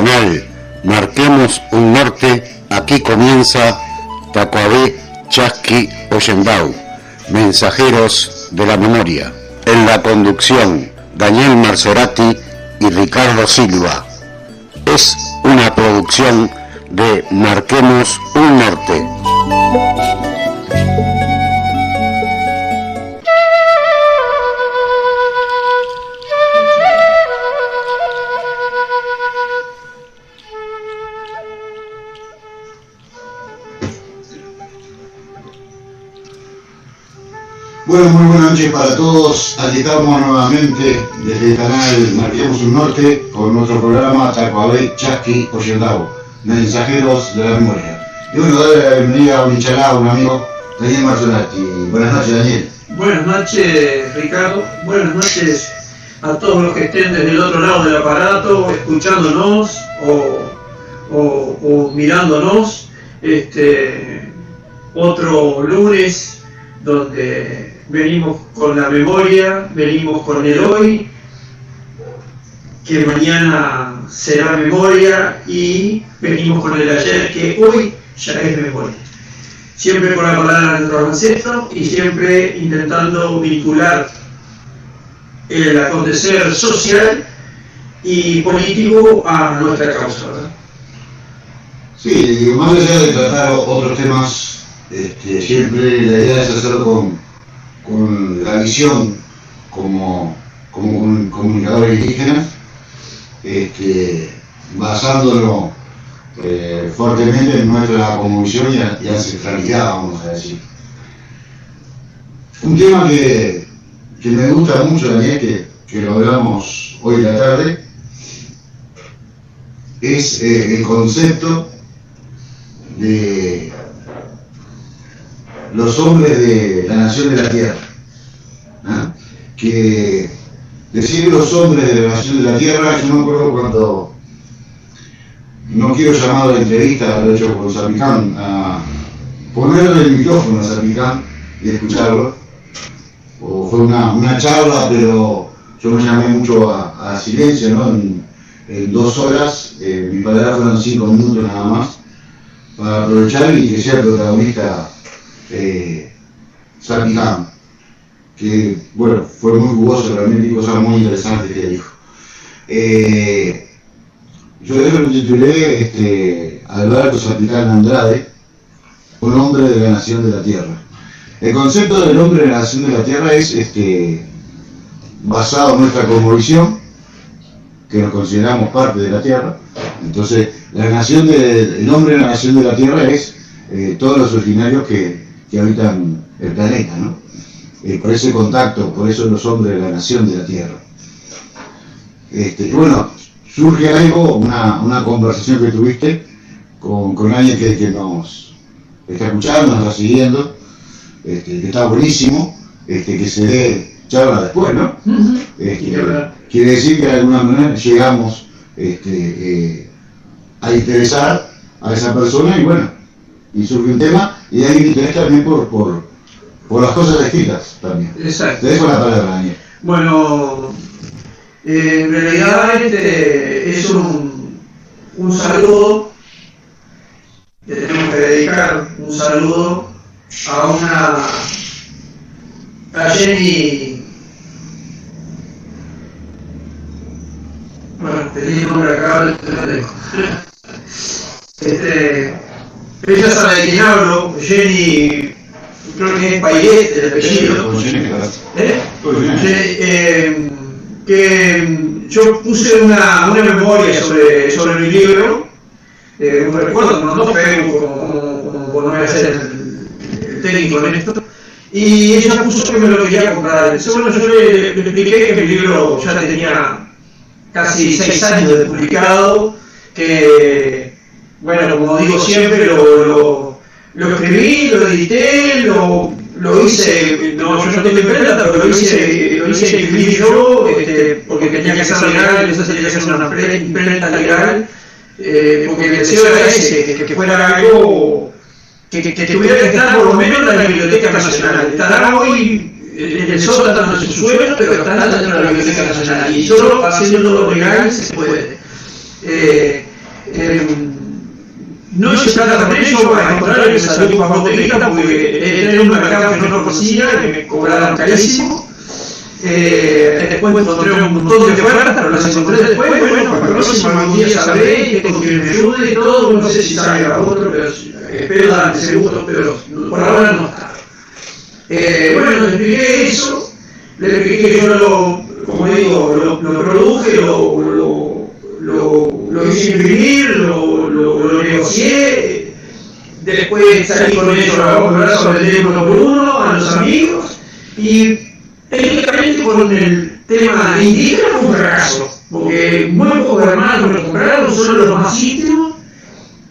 canal Marquemos un Norte, aquí comienza Tacuabé Chasqui Ollendau, mensajeros de la memoria. En la conducción, Daniel Marzorati y Ricardo Silva. Es una producción de Marquemos un Norte. Bueno, muy buenas noches para todos. Aquí estamos nuevamente desde el canal Marquemos un Norte con nuestro programa Tacuabé Chasqui Ollendau, mensajeros de la memoria. Y bueno, darle la bienvenida a un inchalá, un amigo, Daniel Marzorati. Buenas noches, Daniel. Buenas noches, Ricardo. Buenas noches a todos los que estén desde el otro lado del aparato, escuchándonos o mirándonos. Otro lunes donde venimos con la memoria, venimos con el hoy, que mañana será memoria, y venimos con el ayer, que hoy ya es memoria. Siempre con la palabra de nuestros ancestros y siempre intentando vincular el acontecer social y político a nuestra causa, ¿verdad? Sí, más allá de tratar otros temas, siempre la idea es hacerlo con la visión como comunicadores indígenas, basándolo fuertemente en nuestra conmovisión y ancestralidad, vamos a decir. Un tema que me gusta mucho, Daniel, que lo hablamos hoy en la tarde, es el concepto de los hombres de la nación de la tierra, ¿no? Que decir los hombres de la nación de la tierra, yo me acuerdo cuando, no quiero llamar a la entrevista, lo he hecho con Zapicán, a ponerle el micrófono a Zapicán y escucharlo, o fue una charla, pero yo me llamé mucho a silencio, ¿no? En 2 horas, mis palabras fueron 5 minutos nada más, para aprovechar y que sea el protagonista Zapicán, que bueno, fue muy jugoso realmente y cosas muy interesantes que dijo. Yo lo titulé Alberto Zapicán Andrade, un hombre de la nación de la tierra. El concepto del hombre de la nación de la tierra es basado en nuestra cosmovisión, que nos consideramos parte de la tierra. Entonces, el hombre de la nación de la tierra es todos los originarios que habitan el planeta, ¿no? Por ese contacto, por eso los hombres de la nación de la tierra. Y bueno, surge algo, una conversación que tuviste con alguien que nos está escuchando, nos está siguiendo, que está buenísimo, que se dé charla después, ¿no? Quiere decir que de alguna manera llegamos a interesar a esa persona y bueno, y surge un tema y hay interés también por las cosas escritas también. Exacto. Te dejo la palabra, Daniel. Bueno, en realidad es un saludo, le tenemos que dedicar un saludo a Jenny. Bueno, te digo el nombre acá, te lo dejo. Ella sabe de quién hablo, Jenny, creo que es Payet, el apellido. Que yo puse una memoria sobre mi libro, un recuerdo, no Facebook, como no voy a ser el técnico en esto, y ella puso que me lo quería comprar. Entonces, bueno, yo le expliqué que mi libro ya tenía casi 6 años de publicado, que, bueno, como digo siempre, lo escribí, lo edité, lo hice, no, yo no tengo imprenta, pero lo hice escribir yo, porque tenía que ser legal, entonces tenía que ser una imprenta legal, porque el deseo era ese, que fuera algo que tuviera que estar por lo menos en la Biblioteca Nacional. Estará hoy en el sótano de su suelo, pero está dentro de la Biblioteca Nacional, y solo haciéndolo legal se puede. no hice plata con ellos, al contrario, me salió un bajón de guita porque era un mercado que no conocía, que me cobraban carísimo. Después encontré un montón de ofertas, pero las encontré después. Bueno, para la próxima algún día sabré y tengo quien me ayude y todo. No sé si salga otro, pero espero dar seguro, pero por ahora no está. Bueno, le expliqué eso, le expliqué que yo como digo, lo produje, lo hice imprimir, lo negocié. Después salí con ellos a hablar sobre el tema uno por uno, a los amigos, y técnicamente con el tema indígena fue un fracaso, porque muy pocos hermanos lo compraron, solo los más íntimos,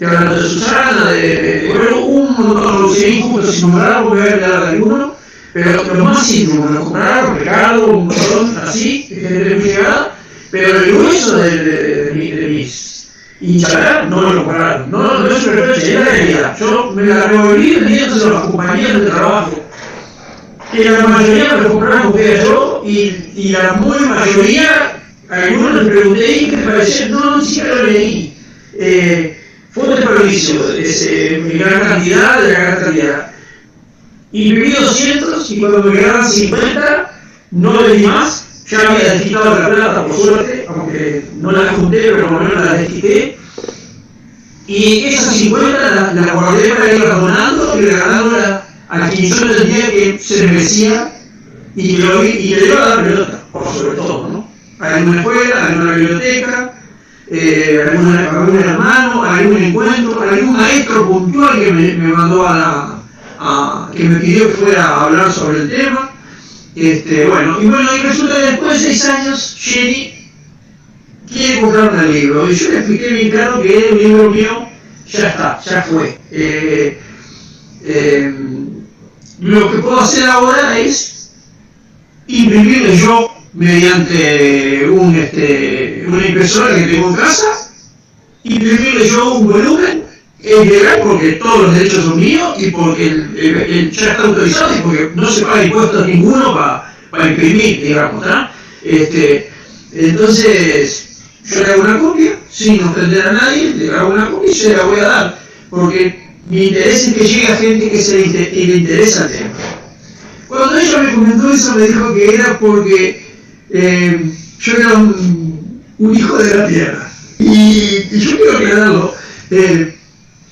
hablando de Susana, bueno, un montón, lo sé injusto sin nombrar, porque voy a hablar de alguno, pero los más íntimos lo compraron, Ricardo, un montón así, de gente muy llegada, pero el grueso de mis hinchadas no lo compraron, no es un reproche, era la realidad. Yo me la revolví vendiéndose a los compañeros de trabajo, que la mayoría me lo compraron porque era yo, y la muy mayoría, a algunos les pregunté, ¿y qué te pareció? No, ni siquiera lo leí. Fue un desperdicio, mi gran cantidad, de la gran cantidad. Imprimí 200 y cuando me quedaban 50, no le di más. Ya había desquitado la plata, por suerte, aunque no la junté, pero por lo menos la desquité. Y esas 50 las guardé para ir donando y regalándolas a quien yo entendía que se merecía y le iba a dar pelota, por sobre todo, ¿no? A alguna escuela, a alguna biblioteca, a algún hermano, a algún encuentro, a algún maestro puntual que me mandó que me pidió que fuera a hablar sobre el tema. Y resulta que después de 6 años, Jenny quiere comprarme el libro. Y yo le expliqué bien claro que el libro mío ya está, ya fue. Lo que puedo hacer ahora es imprimirle yo mediante una impresora que tengo en casa, imprimirle yo un volumen. Es legal porque todos los derechos son míos y porque ya está autorizado y porque no se paga impuestos ninguno para imprimir, digamos, ¿tá? Entonces, yo le hago una copia, sin ofender a nadie, le hago una copia y se la voy a dar, porque mi interés es que llegue a gente que le interesa el tema. Cuando ella me comentó eso, me dijo que era porque yo era un hijo de la tierra. Y yo quiero aclararlo.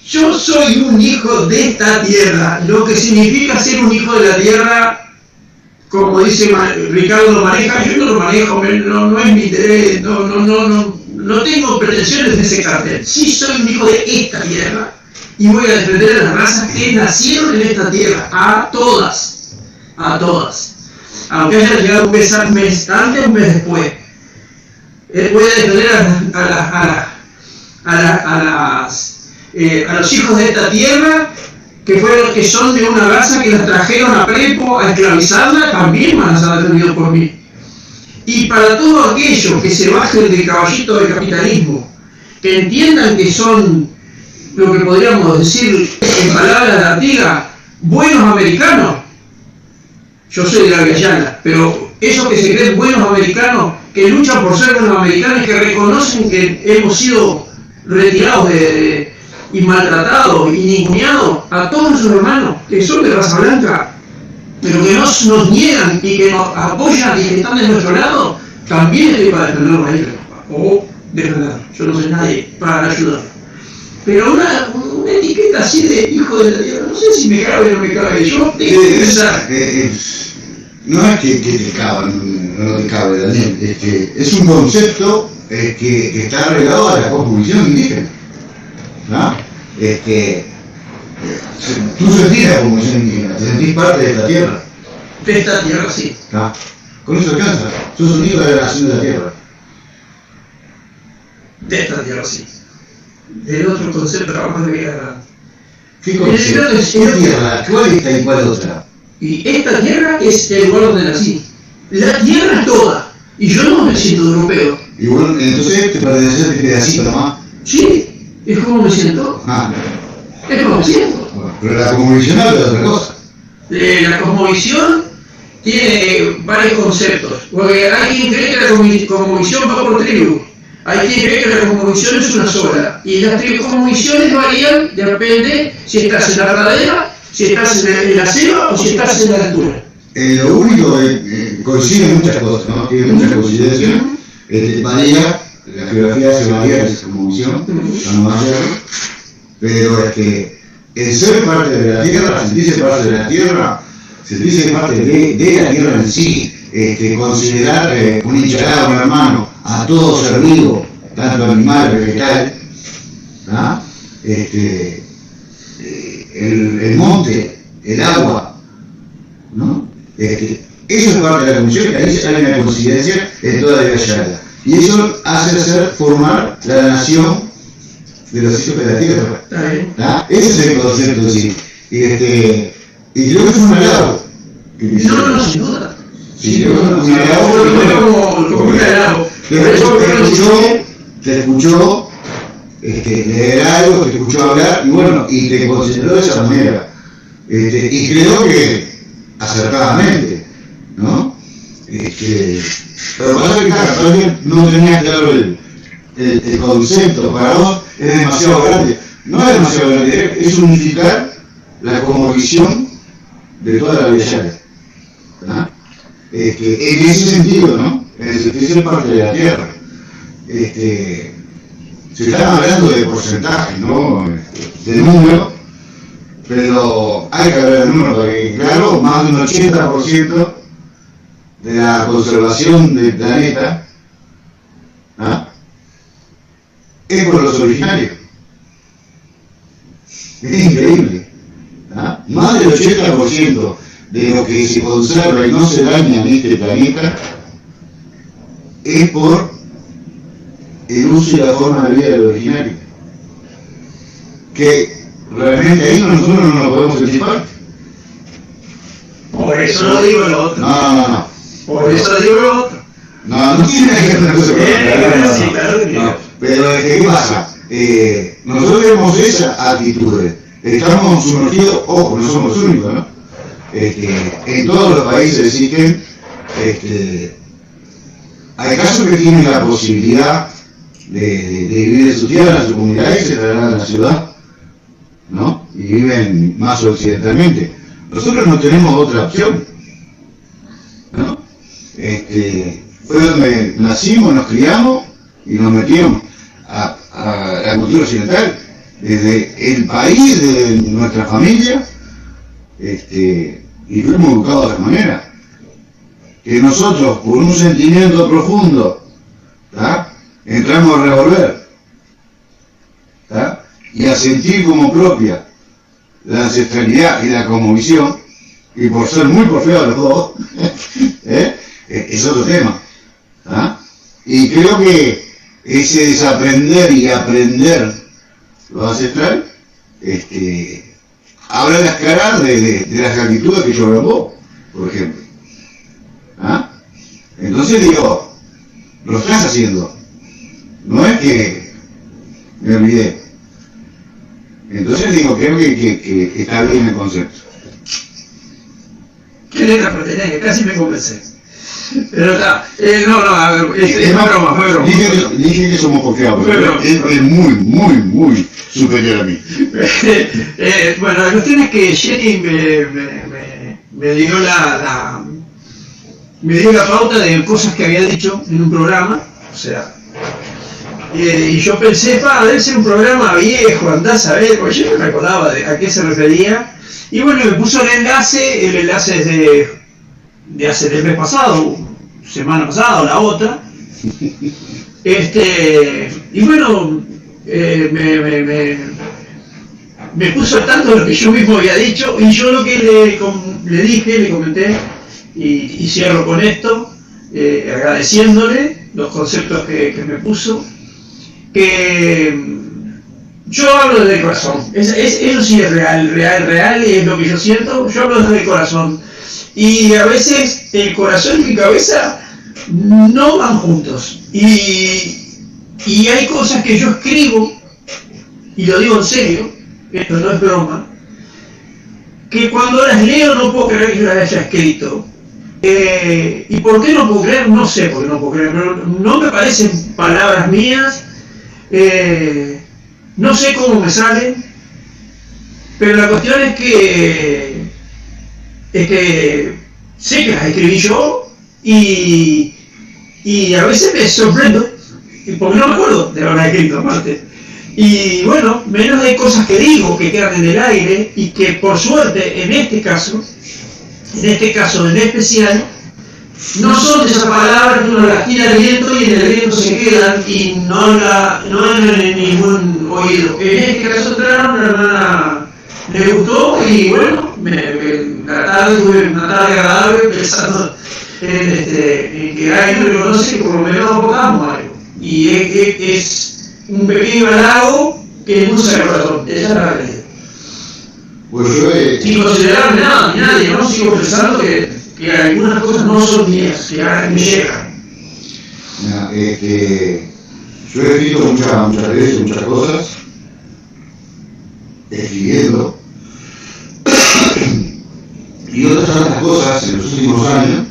Yo soy un hijo de esta tierra, lo que significa ser un hijo de la tierra, como dice Ricardo lo maneja, yo no lo manejo, no es mi interés, no tengo pretensiones de ese cartel. Sí soy un hijo de esta tierra y voy a defender a las razas que nacieron en esta tierra, a todas, aunque haya llegado un mes antes o un mes después. Voy a defender a los hijos de esta tierra que son de una raza que las trajeron a Prepo a esclavizarla, también van a ser defendidos por mí. Y para todos aquellos que se bajen del caballito del capitalismo, que entiendan que son lo que podríamos decir en palabras de Artigas, buenos americanos. Yo soy de la Guayana, pero esos que se creen buenos americanos, que luchan por ser buenos americanos, que reconocen que hemos sido retirados y maltratados y ninguneados a todos nuestros hermanos que son de raza blanca, pero que nos niegan y que nos apoyan y que están de nuestro lado, también estoy para defenderlos a ellos, o defenderlos, yo no soy nadie para ayudar. Pero una etiqueta así de hijo de la tierra, no sé si me cabe o no me cabe, yo tengo que pensar. No es que te cabe, no te cabe, Daniel, es un concepto que está arreglado a la cosmovisión indígena, ¿no? Tú sentís la cosmovisión indígena, te sentís parte de esta tierra. De esta tierra, sí. ¿No? Con eso alcanza, sos un hijo de la nación de la tierra. De esta tierra, sí. Del otro concepto, vamos a ver. ¿Qué concepto? ¿Qué tierra? ¿Cuál esta y cuál otra? Y esta tierra es el lugar donde nací. La tierra es toda. Y yo no me siento europeo. Y bueno, entonces te perteneces a este pedacito nomás. Sí, es como me siento. Es como me siento. Bueno, pero la cosmovisión habla de otra cosa. La cosmovisión tiene varios conceptos. Porque hay quien cree que la cosmovisión va por tribu. Hay que ver que la cosmovisión es una sola. Y las cosmovisiones varían, depende si estás en la pradera, si estás en la selva o si estás en la altura. Lo único que coincide en muchas cosas, ¿no? Tiene muchas coincidencias. Varía, la geografía se varía en esa cosmovisión, pero el ser parte de la tierra, sentirse parte de la tierra, sentirse parte de la tierra en sí, considerar un hinchado, un hermano, a todo ser vivo, tanto animal, vegetal, ¿ah? El monte, el agua, ¿no? Eso es parte de la comunidad, que ahí sale una coincidencia en toda la Yala. Y eso hace formar la nación de los hijos de la tierra. ¿Ah? Ese es el concepto en sí. Y creo que es un halago. No, sin duda. Sí, creo que es un halago. Como un halago. Te escuchó leer algo, te escuchó hablar, y bueno, y te consideró de esa manera. Y creo que acertadamente, ¿no? Pero pasa que claro, no tenías claro el concepto, para vos es demasiado grande. No es demasiado grande, es unificar la cosmovisión de toda la Yala. En ese sentido, ¿no? En el sentido de ser parte de la tierra. Se están hablando de porcentajes, ¿no? De número, pero hay que hablar de número porque, claro, más de un 80% de la conservación del planeta es por los originarios. Es increíble. Más del 80% de lo que se conserva y no se daña en este planeta es por el uso y la forma de vida del originario. Que realmente ahí nosotros no nos podemos sentir parte. Por eso no digo lo otro. No. Por eso digo lo otro. No tiene que ver una cosa con otra. Sí, claro que no. Pero ¿qué pasa? Nosotros tenemos esa actitud. Estamos sumergidos, ojo, no somos los únicos, ¿no? En todos los países existen, hay casos que tienen la posibilidad de vivir en su tierra, en su comunidad, y se trasladan a la ciudad, ¿no? Y viven más occidentalmente. Nosotros no tenemos otra opción, ¿no? Fue donde nacimos, nos criamos y nos metimos a la cultura occidental, desde el país, de nuestra familia, y fuimos educados de esa manera. Que nosotros, por un sentimiento profundo, entramos a revolver y a sentir como propia la ancestralidad y la cosmovisión, y por ser muy porfiados los dos, es otro tema. Y creo que ese desaprender y aprender lo ancestral habla las caras de las actitudes que yo veo, por ejemplo. Entonces digo, lo estás haciendo. No es que me olvidé. Entonces digo, creo que está bien el concepto. ¿Qué letra pertenece? Casi me convencé. Pero está, a ver, es broma. Dije que somos confiados, pero es muy superior a mí. Bueno, la cuestión es que Jenny me dio la pauta de cosas que había dicho en un programa, o sea, y yo pensé, debe ser un programa viejo, andás a ver, porque yo no me acordaba a qué se refería, y bueno, me puso el enlace es de hace del mes pasado, semana pasada o la otra, y bueno, me puso al tanto de lo que yo mismo había dicho, y yo lo que le comenté, y cierro con esto, agradeciéndole los conceptos que me puso, que yo hablo desde el corazón, eso sí es real, y es lo que yo siento, yo hablo desde el corazón, y a veces el corazón y mi cabeza no van juntos, y hay cosas que yo escribo, y lo digo en serio, esto no es broma, que cuando las leo no puedo creer que yo las haya escrito. ¿Y por qué no puedo creer? No sé por qué no puedo creer, pero no me parecen palabras mías, no sé cómo me salen, pero la cuestión es que sé que las escribí yo y a veces me sorprendo, porque no me acuerdo de haberlas escrito aparte. Y bueno, menos hay cosas que digo que quedan en el aire y que por suerte en este caso en especial, no son esas palabras que uno las tira al viento y en el viento se quedan y no entran en ningún oído. En este caso entraron, la hermana le gustó y bueno, la tarde tuve una tarde agradable pensando en que alguien me reconoce que por lo menos aportamos algo. Y es un pequeño halago que impulsa el corazón, esa es la realidad. Pues yo Sin considerarme nada ni nadie, ¿no? Sigo pensando que algunas cosas no son mías, que ahora me llegan. Mira, yo he escrito muchas veces, muchas cosas, escribiendo, y otras tantas cosas en los últimos años,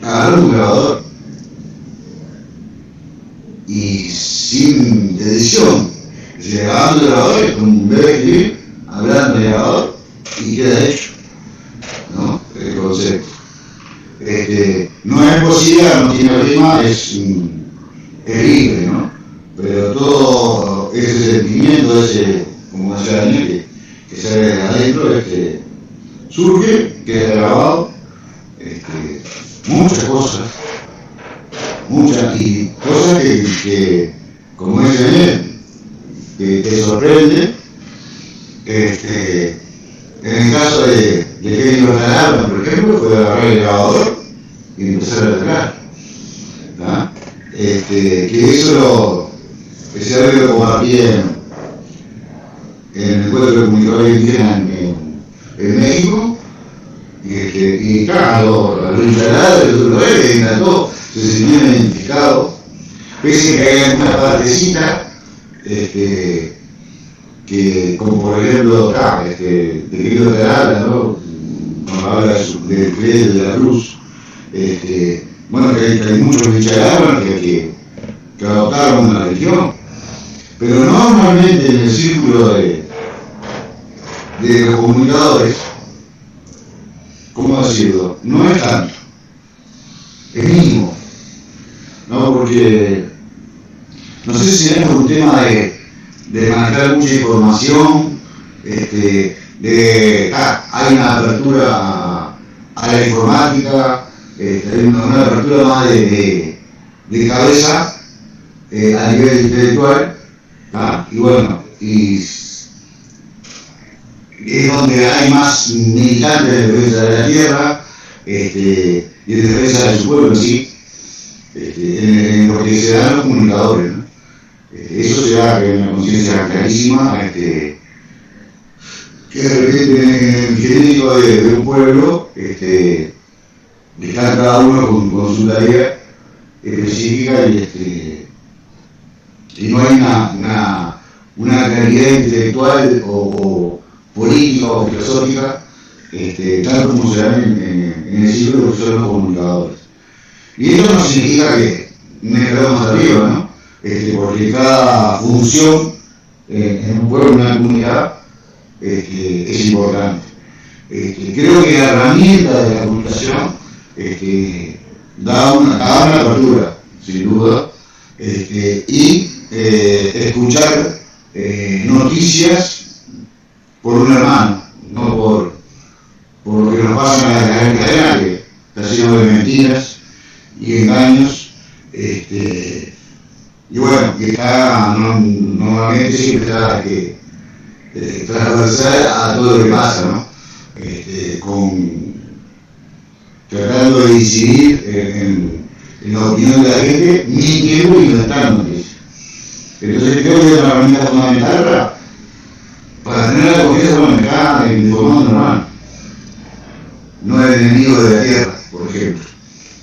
agarrando un grabador y sin edición, es decir, grabando el grabador, con un bebé escribir, hablando del grabador y queda hecho, ¿no? El concepto. No es poesía, no tiene rima, es libre, ¿no? Pero todo ese sentimiento, como decía Daniel, que sale de adentro, surge, queda grabado, muchas cosas, y cosas que como dice Daniel, que te sorprende. En el caso de Kenny Bartalabra, por ejemplo, fue agarrar el grabador y empezar a tocar. Que eso ese audio lo compartí en el encuentro de comunicadores indígenas en México, y claro, a los instalados, los les encantó, se sintieron identificados, pese a que hay alguna partecita, que como por ejemplo de Cristo de habla, ¿no? Cuando habla del credo de la cruz, bueno, que hay muchos bicharaban que adoptaron una religión, pero normalmente en el círculo de los comunicadores, ¿cómo decirlo? No es tanto, es mínimo, ¿no? Porque no sé si es por un tema de manejar mucha información, hay una apertura a la informática, hay una apertura más de cabeza a nivel intelectual, y bueno, y es donde hay más militantes de defensa de la tierra y de defensa de su pueblo en sí, en lo que se dan los comunicadores, ¿no? Eso se da en una conciencia clarísima, que de repente en el genético de un pueblo está cada uno con su tarea específica y no hay una claridad intelectual o política o filosófica, tal como se da en el ciclo que son los comunicadores. Y esto no significa que me quedamos más arriba, ¿no? Porque cada función en un pueblo, en una comunidad, es importante. Creo que la herramienta de la comunicación da una apertura, sin duda, y escuchar noticias por un hermano, no por lo que nos pasa en la cadena, que está lleno de mentiras y engaños, y bueno, que está normalmente siempre está transversal a todo lo que pasa, ¿no? Tratando de incidir en la opinión de la gente, mintiendo y inventando noticias. Entonces creo que es una herramienta fundamental para tener la confianza con el mercado informando normal, no el enemigo de la tierra, por ejemplo,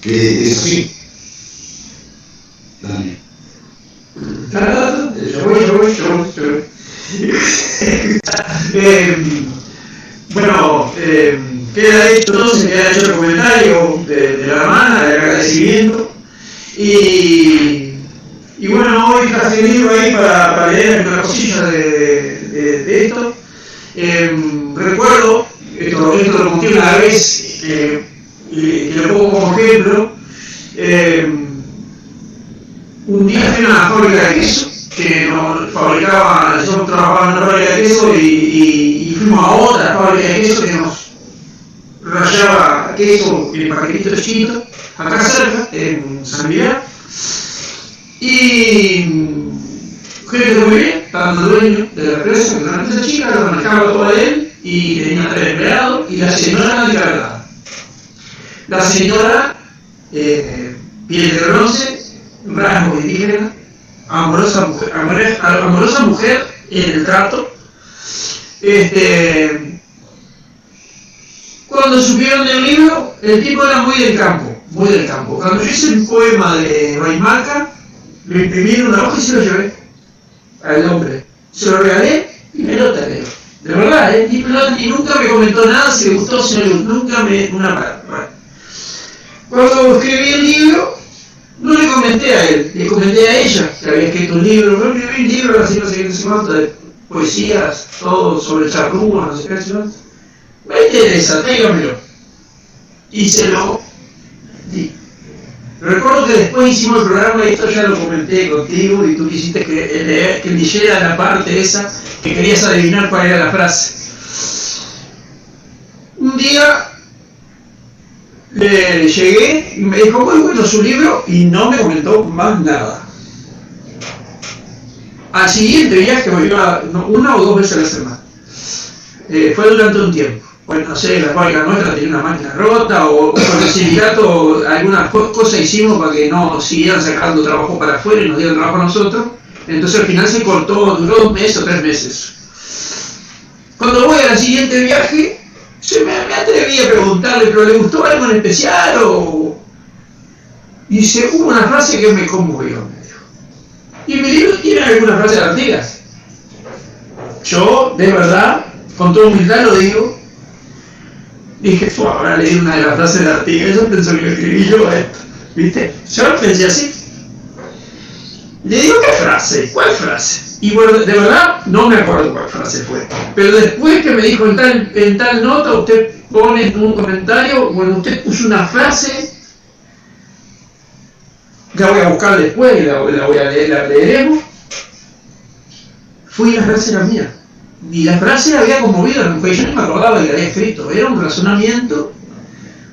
que es así. Daniel. Bueno, queda hecho el comentario de la hermana, de agradecimiento. Y bueno, hoy traje el libro ahí para leer algunas cosillas de esto. Recuerdo, esto lo conté una vez, y lo pongo como ejemplo. Un día fui a una fábrica de queso, que yo trabajaba en una fábrica de queso y fuimos a otra fábrica de queso que nos rayaba queso en paquetitos chiquitos, acá cerca, en San Miguel. Y gente muy bien, estaba el dueño de la empresa, que era una empresa chica, lo manejaba todo él, y tenía 3 empleados, y la señora encargada. La señora, piel de bronce, rasgos indígenas, amorosa mujer en el trato. Cuando supieron del libro, el tipo era muy del campo. Cuando yo hice el poema de Raimarca, lo imprimí en una hoja y se lo llevé al hombre. Se lo regalé y pelota, creo. De verdad, ni pelota, y nunca me comentó nada, si le gustó, si no le gustó, nunca una palabra. Cuando escribí el libro, no le comenté a él, le comenté a ella que había escrito un libro. Yo escribí un libro, así no sé cuánto, de poesías, todo sobre charrúas, no sé qué, no. Me interesa, tráigamelo. Y se lo di. Recuerdo que después hicimos el programa, y esto ya lo comenté contigo, y tú quisiste que leyera la parte esa, que querías adivinar cuál era la frase. Un día le llegué y me dijo, muy bueno su libro, y no me comentó más nada. Al siguiente viaje me iba 1 o 2 veces a la semana. Fue durante un tiempo. Bueno, no sé, la fábrica nuestra tenía una máquina rota, o con el sindicato algunas cosas hicimos para que no siguieran sacando trabajo para afuera y nos dieran trabajo a nosotros. Entonces al final se cortó, duró 2 meses o 3 meses. Cuando voy al siguiente viaje, me atreví a preguntarle, ¿pero le gustó algo en especial? Y dice, hubo una frase que me conmovió, me dijo. Y mi libro tiene algunas frases artigas. Yo, de verdad, con toda humildad lo digo. Dije, ahora leí una de las frases de Artigas, yo pensé que lo escribí yo esto, ¿viste? Yo pensé así. Le digo, ¿qué frase? ¿Cuál frase? Y bueno, de verdad, no me acuerdo cuál frase fue. Pero después que me dijo, en tal nota, usted pone en un comentario, bueno, usted puso una frase, la voy a buscar después, la voy a leer, la leeremos. Fue la frase era mía. Y la frase había conmovido, porque yo no me acordaba de que había escrito. Era un razonamiento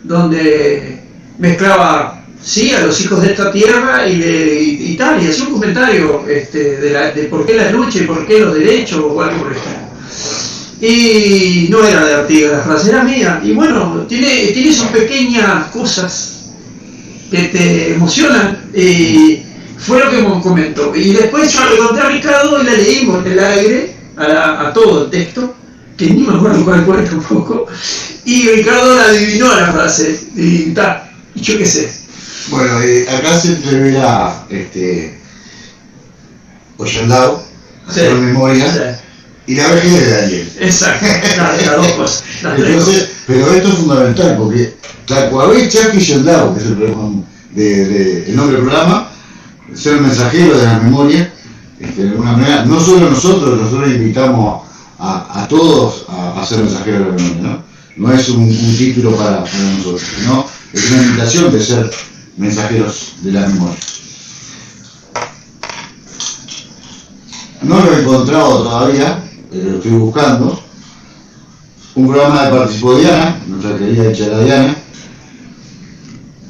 donde mezclaba, sí, a los hijos de esta tierra y tal, y hacía un comentario de por qué la lucha y por qué los derechos o algo por el estilo. Y no era de Artigas, la frase era mía. Y bueno, tiene esas pequeñas cosas que te emocionan. Y fue lo que me comentó. Y después yo le conté a Ricardo y la leímos en el aire. A todo el texto, que ni me acuerdo cuál fue tampoco, y Ricardo la adivinó la frase, y yo qué sé. Bueno, acá se entrevera Ollandao, sí, por memoria, sí, y la vejez de Daniel. Exacto, las 2 cosas. Entonces, pero esto es fundamental, porque Tlacuabé, Chasqui y Ollandao, que es el nombre del programa, ser mensajeros de la memoria. De alguna manera, no solo nosotros invitamos a todos a ser mensajeros de la memoria, ¿no? No es un título para nosotros, sino es una invitación de ser mensajeros de la memoria. No lo he encontrado todavía, lo estoy buscando. Un programa de participó Diana, nuestra querida hinchada Diana,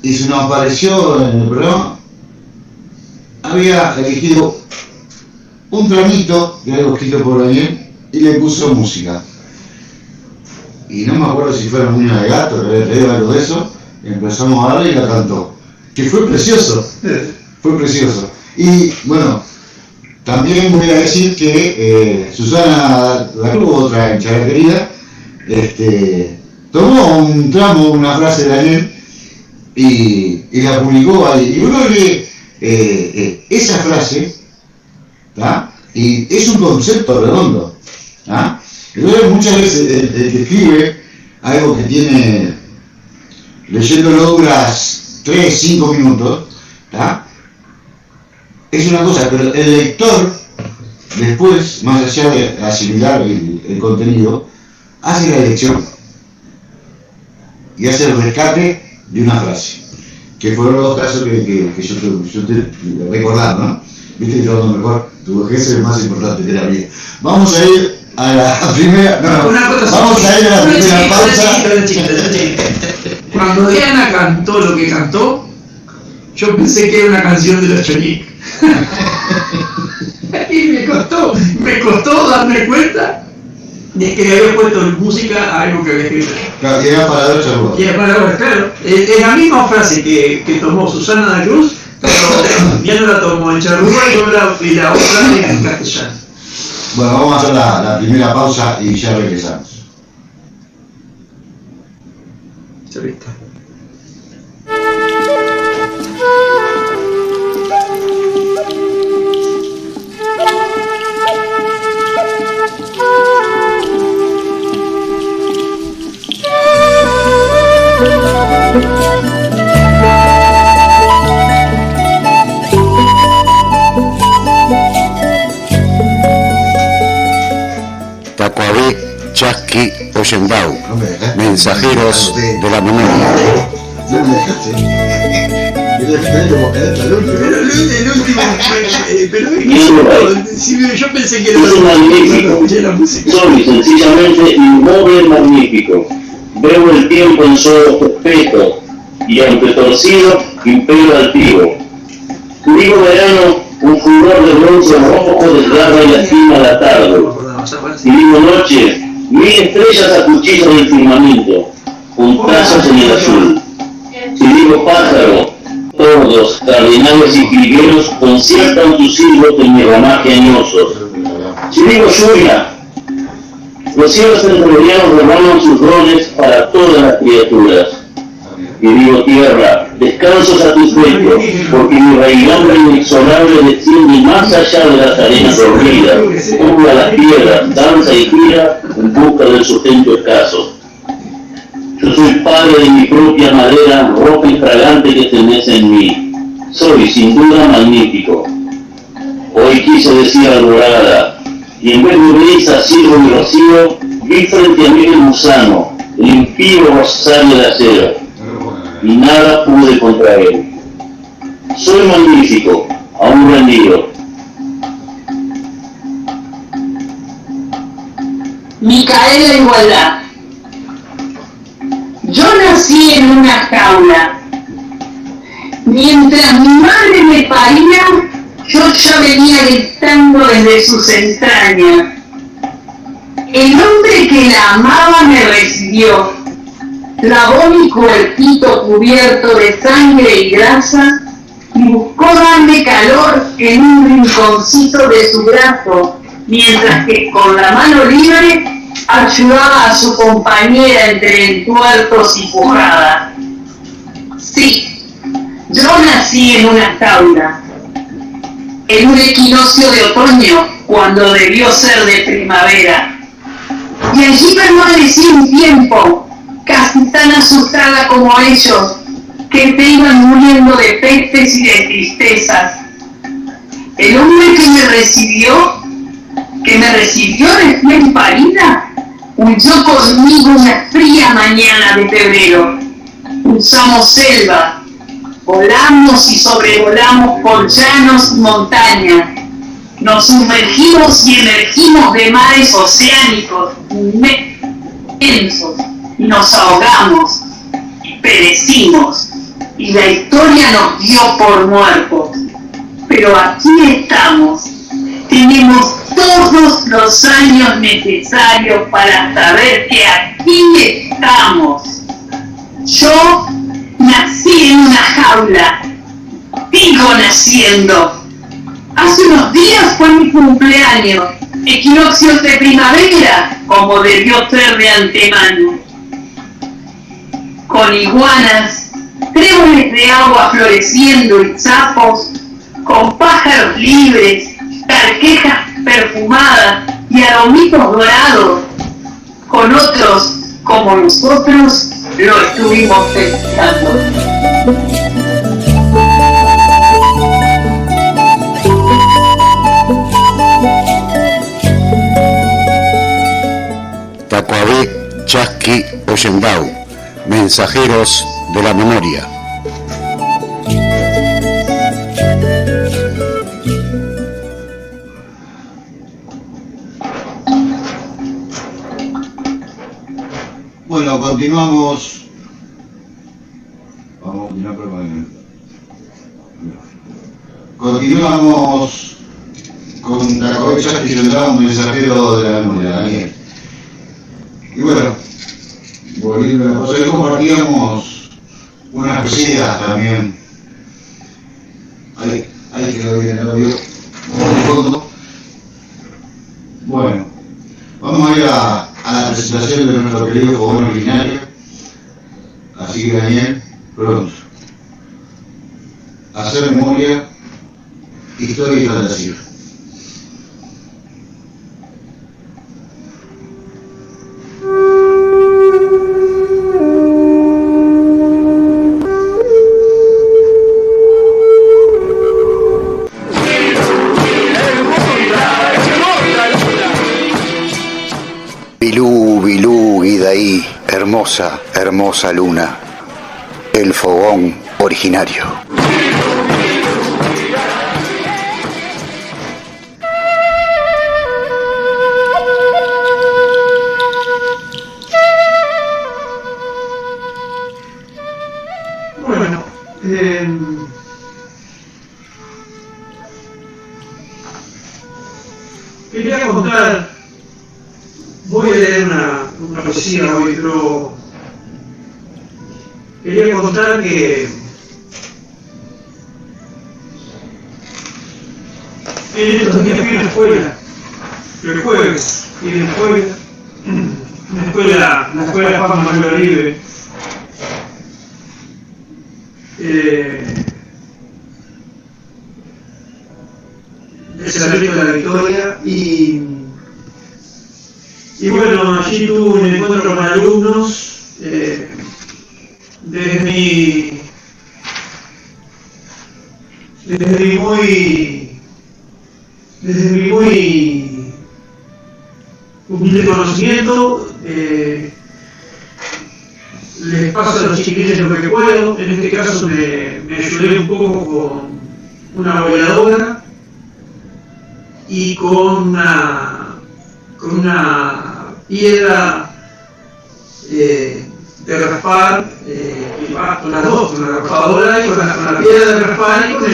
y se nos apareció en el programa, había elegido un tramito de algo escrito por Daniel y le puso música. Y no me acuerdo si fuera Muña de Gato, o algo de eso, y empezamos a darle y la cantó. Que fue precioso, fue precioso. Y bueno, también voy a decir que Susana Lacruz, otra hinchada querida, tomó un tramo, una frase de Daniel y la publicó ahí. Y yo creo que esa frase, ¿tá? Y es un concepto redondo, ¿tá? Entonces muchas veces el que escribe algo que tiene, leyéndolo duras 3-5 minutos, ¿tá? Es una cosa, pero el lector, después, más allá de asimilar el contenido, hace la elección y hace el rescate de una frase, que fueron los dos casos que yo te recordaba, ¿no? Viste que yo mejor, tu vejez es el más importante de la vida. Vamos a ir a la primera, vamos a ir a la primera pausa. Cuando Diana cantó lo que cantó, yo pensé que era una canción de los Chonic. Y me costó darme cuenta de que le había puesto música a algo que había escrito. Claro, y era para los charrugas. Y era para ahora, claro. Es la misma frase que tomó Susana de la Cruz, pero Diana la tomó en charrúa y la otra en castellano. Bueno, vamos a hacer la primera pausa y ya regresamos. Chavista. Tacuabé, Chasqui, Ollendau, mensajeros de la memoria. No me dejaste. El último, pero yo pensé que era magnífico. la música. Soy sencillamente inmóvil magnífico. Veo el tiempo en solo respeto y aunque torcido, imperio altivo. Digo verano, un furor de bronce rojo desgarra y lastima la tarde. Y digo noche, 1000 estrellas acuchillan el firmamento, con trazas en el azul. Si digo pájaro, tordos, cardenales y jilgueros conciertan tus silbos en mi ramaje añosos. Si digo lluvia, los cielos entrerrianos rebanan sus roles para todas las criaturas. Y digo tierra, descansos a tus pechos, porque mi raigambre inexorable desciende más allá de las arenas dormidas, curva las piedras, danza y gira en busca del sustento escaso. Yo soy padre de mi propia madera, ropa infragante que estremece en mí. Soy, sin duda, magnífico. Hoy quise decir alborada, y en vez de brisa, silbo y rocío, vi frente a mí el gusano, el impío rosario de acero, y nada pude contra él. Soy magnífico, aún rendido. Micaela Igualdad. Yo nací en una jaula. Mientras mi madre me paría, yo ya venía gritando desde sus entrañas. El hombre que la amaba me recibió. Lavó mi cuerpito cubierto de sangre y grasa y buscó darme calor en un rinconcito de su brazo, mientras que con la mano libre ayudaba a su compañera entre entuertos y pujadas. Sí, yo nací en una jaula, en un equinoccio de otoño cuando debió ser de primavera, y allí permanecí un tiempo, casi tan asustada como ellos, que te iban muriendo de pestes y de tristezas. El hombre que me recibió recién parida, huyó conmigo una fría mañana de febrero. Cruzamos selva, volamos y sobrevolamos por llanos y montañas. Nos sumergimos y emergimos de mares oceánicos inmensos y nos ahogamos y perecimos y la historia nos dio por muertos. Pero aquí estamos. Tenemos todos los años necesarios para saber que aquí estamos. Yo nací en una jaula. Sigo naciendo. Hace unos días fue mi cumpleaños. Equinoccios de primavera, como debió ser de antemano. Con iguanas, tréboles de agua floreciendo y sapos, con pájaros libres, carquejas perfumadas y aromitos dorados, con otros como nosotros lo estuvimos pensando. Tacuabé, Chasqui, Ollendau, mensajeros de la memoria. Bueno, continuamos. Vamos a continuar con continuamos con Tacuabé, Chasqui, Ollendau, un mensajero de la memoria, Daniel. Y bueno, volviendo a José, compartíamos unas poesías también. Ahí quedó bien el audio. De fondo. Bueno, vamos a ir a la presentación de nuestro querido fogón originario. Así que Daniel, pronto. Hacer memoria, historia y fantasía. Bilú, Bilú, Idaí, hermosa, hermosa luna, el fogón originario. Bueno, quería contar, voy a leer una poesía hoy, pero quería contar que en estos días fui a la escuela, el jueves, y en la escuela Juan Manuel Oribe. De Cerrito de la Victoria y bueno, allí tuve un encuentro con alumnos desde mi muy humilde conocimiento, les paso a los chiquillos lo que puedo. En este caso me ayudé un poco con una boleadora y con una piedra de raspar, con las dos, con la raspadora y con la piedra de raspar y ¿cómo se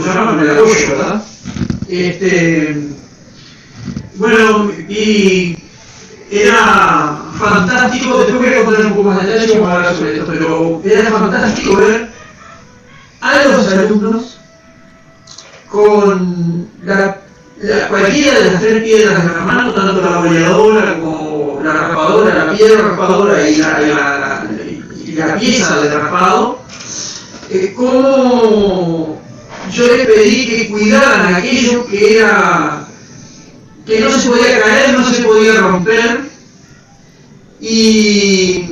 llama? Con el apoyo, ¿verdad? Bueno, y era fantástico, después voy a contar un poco más de detalle cómo hablar sobre esto, pero era fantástico ver a los alumnos con cualquiera de las tres piedras en la mano, tanto la boleadora como la raspadora, la piedra raspadora y la pieza de raspado, como yo les pedí que cuidaran aquello que no se podía caer, no se podía romper, y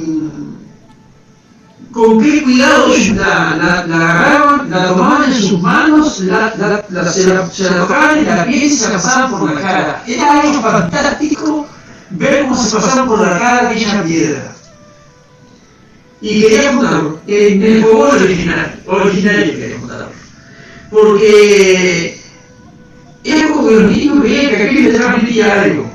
con qué cuidado la agarraban, la tomaban en sus manos, se la tocaban en la piel y se la pasaban por la cara. Era algo fantástico ver cómo se pasaban por la cara de aquella piedra. Y quería contarlo, en el fogón originario quería contarlo. Porque era como que los niños veían que aquello les transmitía algo.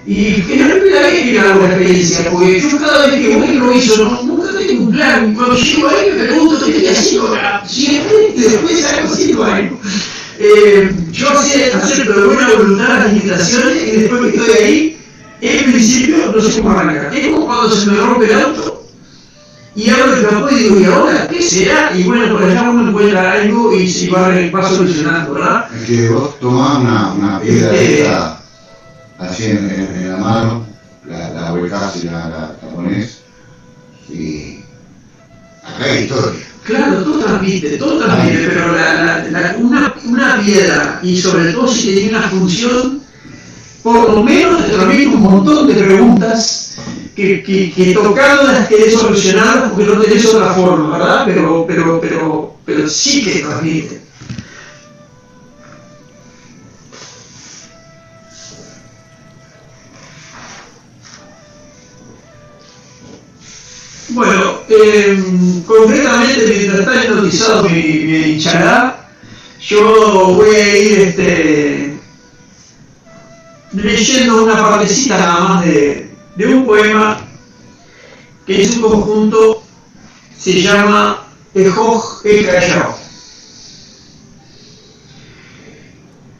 Y generalmente había que ir a una experiencia, porque yo cada vez que voy lo hizo, nunca tengo un plan. Cuando llego ahí me pregunto qué estoy haciendo acá. Si después salgo haciendo algo. Yo acepto de buena voluntad las invitaciones y después que estoy ahí, en principio no sé cómo arrancar. Es como cuando se me rompe el auto y abro el capó y digo, ¿y ahora qué será? Y bueno, por allá uno encuentra algo y se va solucionando, ¿verdad? Es que vos tomás una piedra así en la mano, la volcás y la ponés, y acá hay historia. Claro, todo transmite, pero una piedra, y sobre todo si tenía una función, por lo menos te transmite un montón de preguntas que tocando las querés solucionar porque no tenés otra forma, ¿verdad? Pero sí que transmite. Bueno, concretamente mientras está hipnotizado mi chará, yo voy a ir leyendo una partecita nada más de un poema que es un conjunto, se llama Ejoj el Callao.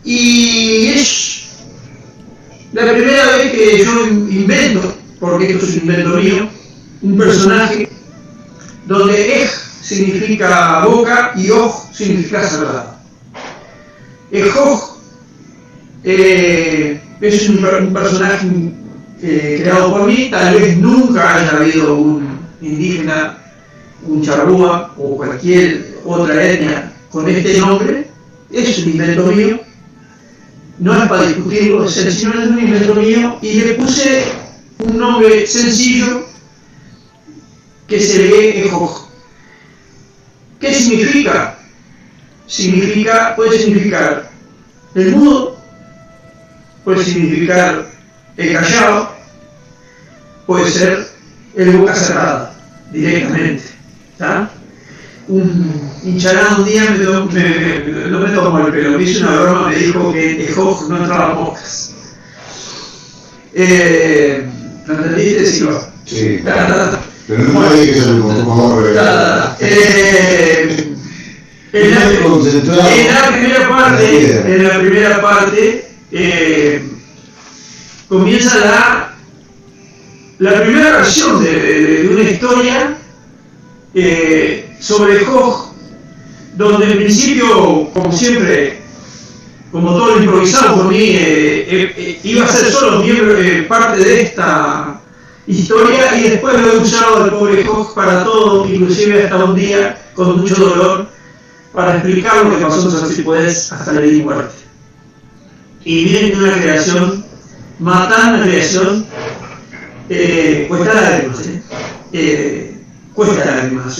Y es la primera vez que yo invento, porque esto es un invento mío, un personaje donde Ej significa boca y Oj significa cerrado. Ejoj es un personaje creado por mí, tal vez nunca haya habido un indígena, un charrúa o cualquier otra etnia con este nombre, es un invento mío, no es para discutirlo, sino es un invento mío, y le puse un nombre sencillo que se lee Ejoj. ¿Qué significa? Puede significar el mudo, puede significar el callado, puede ser el boca cerrada, directamente. ¿Tá? Un chará un día no me tomó el pelo, me hizo una broma, me dijo que Ejoj no entraba moscas. ¿Lo entendiste, Silva? Sí. Pero no me digas que por favor. En la primera parte comienza la primera versión de una historia sobre Ejoj, donde en principio, como siempre, como todo lo improvisado por mí, iba a ser solo parte de esta historia, y después lo he usado al pobre Ejoj para todo, inclusive hasta un día con mucho dolor, para explicar lo que pasó en si puedes hasta la vida y muerte. Y miren que una creación, matar una creación, cuesta lágrimas, cuesta lágrimas.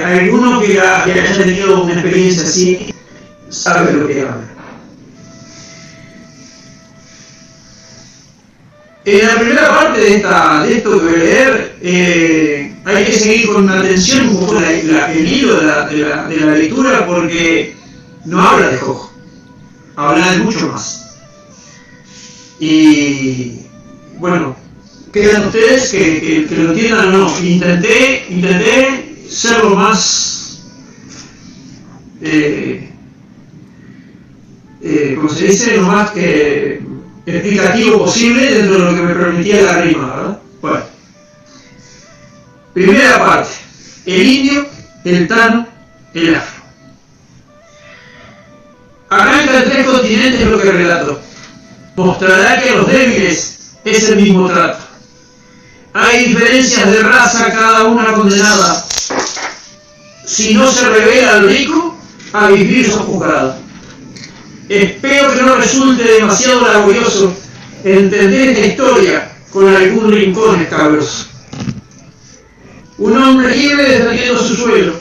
Alguno que haya tenido una experiencia así sabe lo que habla. En la primera parte de esto que voy a leer, hay que seguir con atención un poco el hilo de la lectura, porque no habla de Ejoj, habla de mucho más. Y bueno, quedan ustedes que lo entiendan o no. Intenté ser lo más, como se dice, lo más explicativo posible dentro de lo que me permitía la rima, ¿verdad? Bueno, primera parte: el indio, el tano, el afro. Arranca en 3 continentes lo que relató. Mostrará que a los débiles es el mismo trato. Hay diferencias de raza, cada una condenada. Si no se revela al rico, a vivir sojuzgado. Espero que no resulte demasiado laborioso entender esta historia con algún rincón escabroso. Un hombre libre defendiendo su suelo,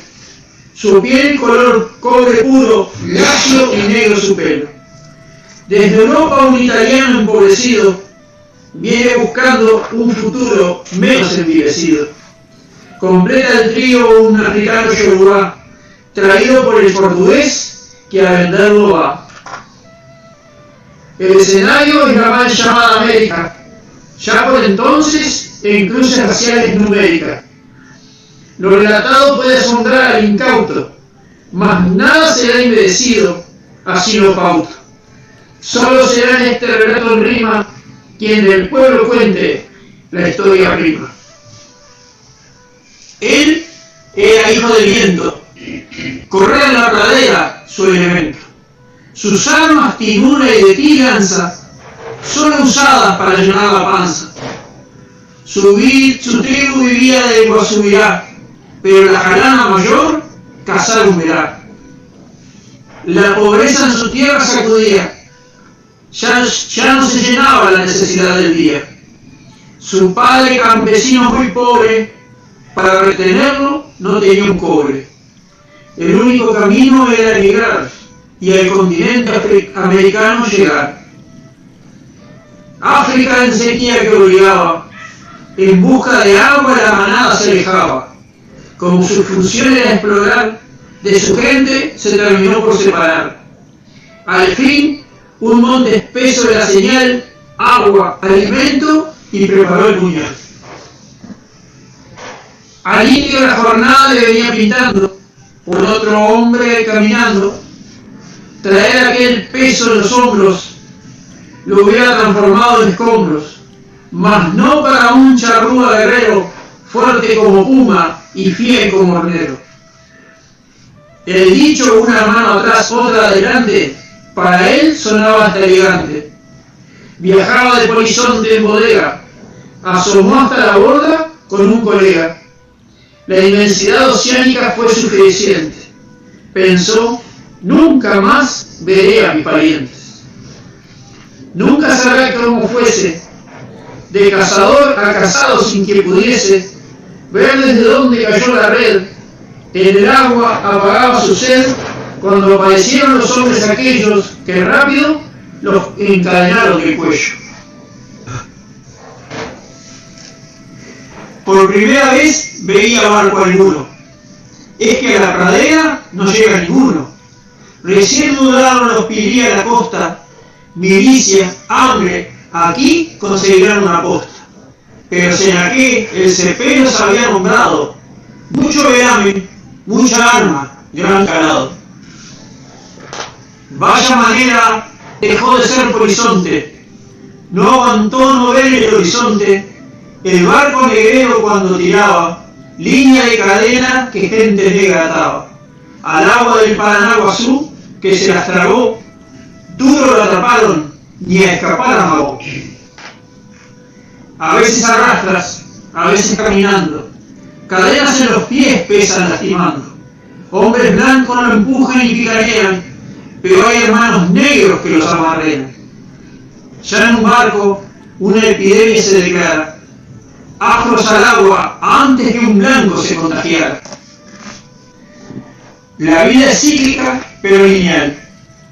su piel color cobre puro, lacio y negro su pelo. Desde Europa un italiano empobrecido viene buscando un futuro menos envilecido. Completa el trío un africano yorubá, traído por el portugués que a venderlo va. El escenario es la mal llamada América, ya por entonces en cruces raciales numéricas. Lo relatado puede asombrar al incauto, mas nada será inmerecido, así lo pauto. Solo será en este relato en rima quien del pueblo cuente la historia prima. Él era hijo del viento, correr en la pradera su elemento. Sus armas, timura y de ti lanza, son usadas para llenar la panza. Su tribu vivía de Guasubirá, pero la jarana mayor cazar un verá. La pobreza en su tierra sacudía, ya no se llenaba la necesidad del día. Su padre, campesino muy pobre, para retenerlo no tenía un cobre. El único camino era emigrar y al continente americano llegar. África en sequía que obligaba, en busca de agua la manada se alejaba. Como su función era explorar, de su gente se terminó por separar. Al fin, un monte espeso de la señal, agua, alimento, y preparó el puñal. Al indio la jornada le venía pintando, por otro hombre caminando. Traer aquel peso en los hombros lo hubiera transformado en escombros, mas no para un charrúa guerrero, fuerte como puma y fiel como hornero. El dicho, una mano atrás, otra adelante, para él sonaba hasta elegante. Viajaba de polizonte en bodega, asomó hasta la borda con un colega. La inmensidad oceánica fue suficiente. Pensó, nunca más veré a mis parientes. Nunca sabrá cómo fuese, de cazador a cazado sin que pudiese ver desde dónde cayó la red. En el agua apagaba su sed cuando aparecieron los hombres aquellos que rápido los encadenaron del cuello. Por primera vez veía barco alguno. Es que a la pradera no llega ninguno. Recién dudaron los pirí a la costa. Milicia, hambre, aquí conseguirán una posta. Pero Senaqué, el cepero se había nombrado. Mucho veramen, mucha arma, gran calado. Vaya manera dejó de ser polizonte. No aguantó no ver el horizonte. El barco negrero cuando tiraba, línea de cadena que gente negra ataba. Al agua del Paranaguazú, que se las tragó, duro lo atraparon, ni a escapar amagó. A veces arrastras, a veces caminando, cadenas en los pies pesan lastimando. Hombres blancos lo empujan y picanean, pero hay hermanos negros que los amarrean. Ya en un barco, una epidemia se declara. Afros al agua antes que un blanco se contagiara. La vida es cíclica, pero lineal,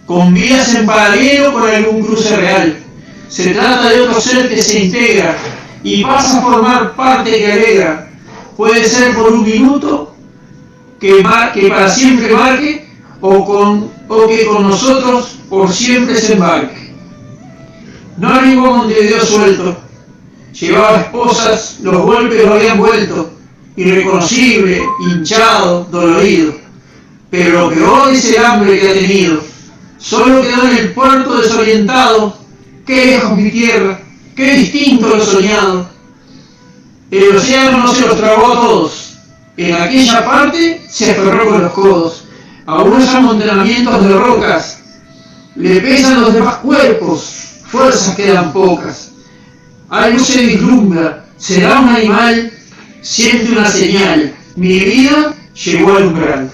con vidas en paralelo con algún cruce real. Se trata de otro ser que se integra y pasa a formar parte que alegra. Puede ser por un minuto que para siempre marque o que con nosotros por siempre se embarque. No arribó a Montevideo suelto. Llevaba esposas, los golpes lo habían vuelto, irreconocible, hinchado, dolorido. Pero lo peor es el hambre que ha tenido. Solo quedó en el puerto desorientado. Qué lejos mi tierra, qué distinto lo soñado. El océano no se los tragó a todos. En aquella parte se aferró con los codos. A unos amontonamientos de rocas. Le pesan los demás cuerpos, fuerzas quedan pocas. Algo se vislumbra, será un animal, siente una señal. Mi vida llegó al umbral.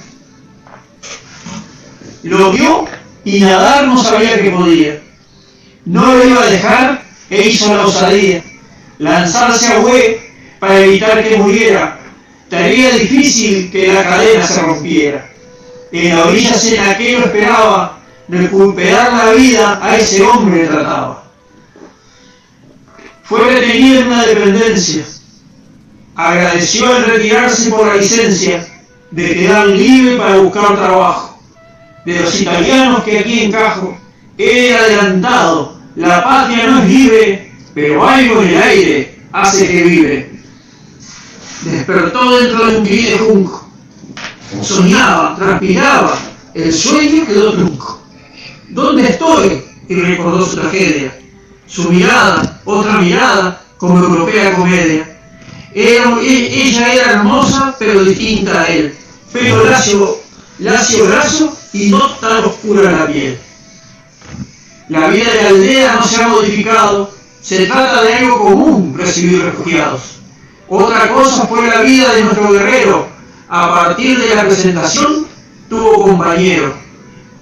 Lo vio y nadar no sabía que podía. No lo iba a dejar e hizo la osadía. Lanzarse a Hue para evitar que muriera. Tarea difícil que la cadena se rompiera. En la orilla Senaqué lo esperaba, recuperar la vida a ese hombre trataba. Fue retenido en una dependencia. Agradeció al retirarse por la licencia de quedar libre para buscar trabajo. De los italianos que aquí encajo, he adelantado, la patria no es libre, pero algo en el aire hace que vibre. Despertó dentro de un gurí de junco. Soñaba, transpiraba, el sueño quedó trunco. ¿Dónde estoy? Y recordó su tragedia. Su mirada, otra mirada, como europea comedia. Ella era hermosa, pero distinta a él. Pelo lacio brazo y no tan oscura la piel. La vida de la aldea no se ha modificado. Se trata de algo común, recibir refugiados. Otra cosa fue la vida de nuestro guerrero. A partir de la presentación, tuvo compañero.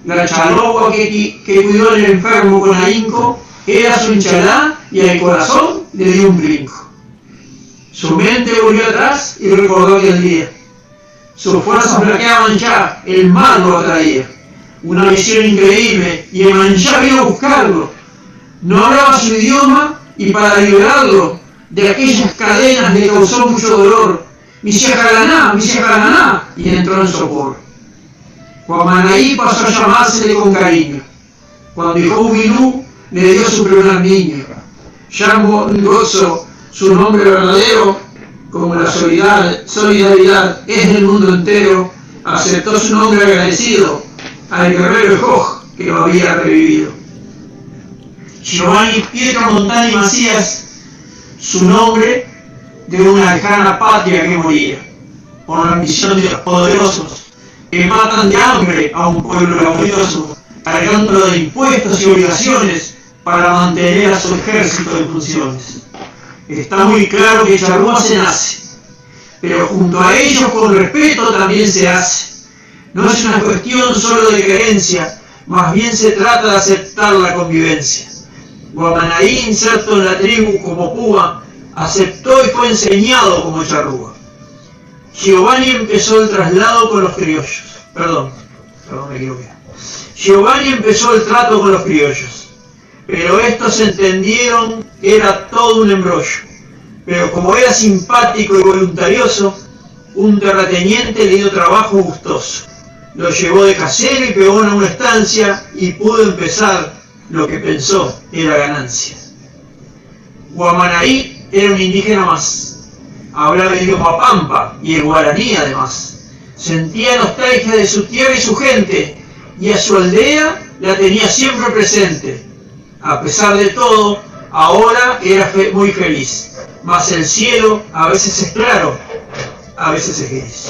La chalogua que cuidó al enfermo con ahínco era su hinchalá y al corazón le dio un brinco. Su mente volvió atrás y recordó aquel día. Sus fuerzas flaqueaban ya, el mal lo atraía. Una visión increíble y el manchá vino a buscarlo. No hablaba su idioma y para liberarlo de aquellas cadenas le causó mucho dolor. Misiajalaná, y entró en sopor. Guamanaí pasó a llamársele con cariño. Cuando Ihou Bilú le dio su primer niño. Jambo Ngozo, su nombre verdadero, como la solidaridad es del mundo entero, aceptó su nombre agradecido al guerrero Ejoj que lo había revivido. Giovanni Pietro Montani Macías, su nombre de una lejana patria que moría, por la ambición de los poderosos que matan de hambre a un pueblo laborioso, cargándolo de impuestos y obligaciones para mantener a su ejército en funciones. Está muy claro que charrúa se nace, pero junto a ellos con respeto también se hace. No es una cuestión solo de creencia, más bien se trata de aceptar la convivencia. Guamanaí, inserto en la tribu como púa, aceptó y fue enseñado como charrúa. Giovanni empezó el traslado con los criollos. Perdón, me equivoqué. Giovanni empezó el trato con los criollos, pero estos entendieron que era todo un embrollo. Pero como era simpático y voluntarioso, un terrateniente le dio trabajo gustoso. Lo llevó de casero y pegó en una estancia y pudo empezar lo que pensó era ganancia. Guamanaí era un indígena más. Hablaba el idioma pampa y el guaraní además. Sentía nostalgia de su tierra y su gente, y a su aldea la tenía siempre presente. A pesar de todo, ahora era muy feliz. Mas el cielo a veces es claro, a veces es gris.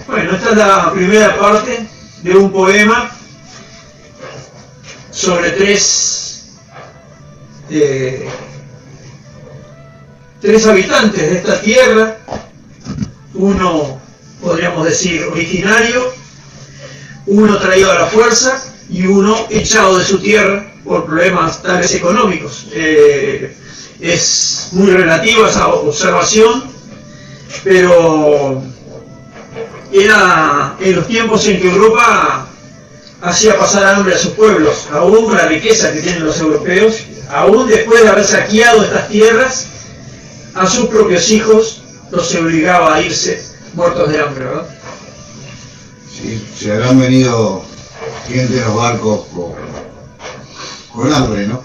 Bueno, esta es la primera parte de un poema sobre tres habitantes de esta tierra, uno, podríamos decir, originario, uno traído a la fuerza y uno echado de su tierra por problemas tal vez económicos. Es muy relativa esa observación, pero era en los tiempos en que Europa hacía pasar hambre a sus pueblos, aún con la riqueza que tienen los europeos, aún después de haber saqueado estas tierras, a sus propios hijos los obligaba a irse muertos de hambre, ¿verdad? Sí, se habrán venido gente en los barcos con hambre, ¿no?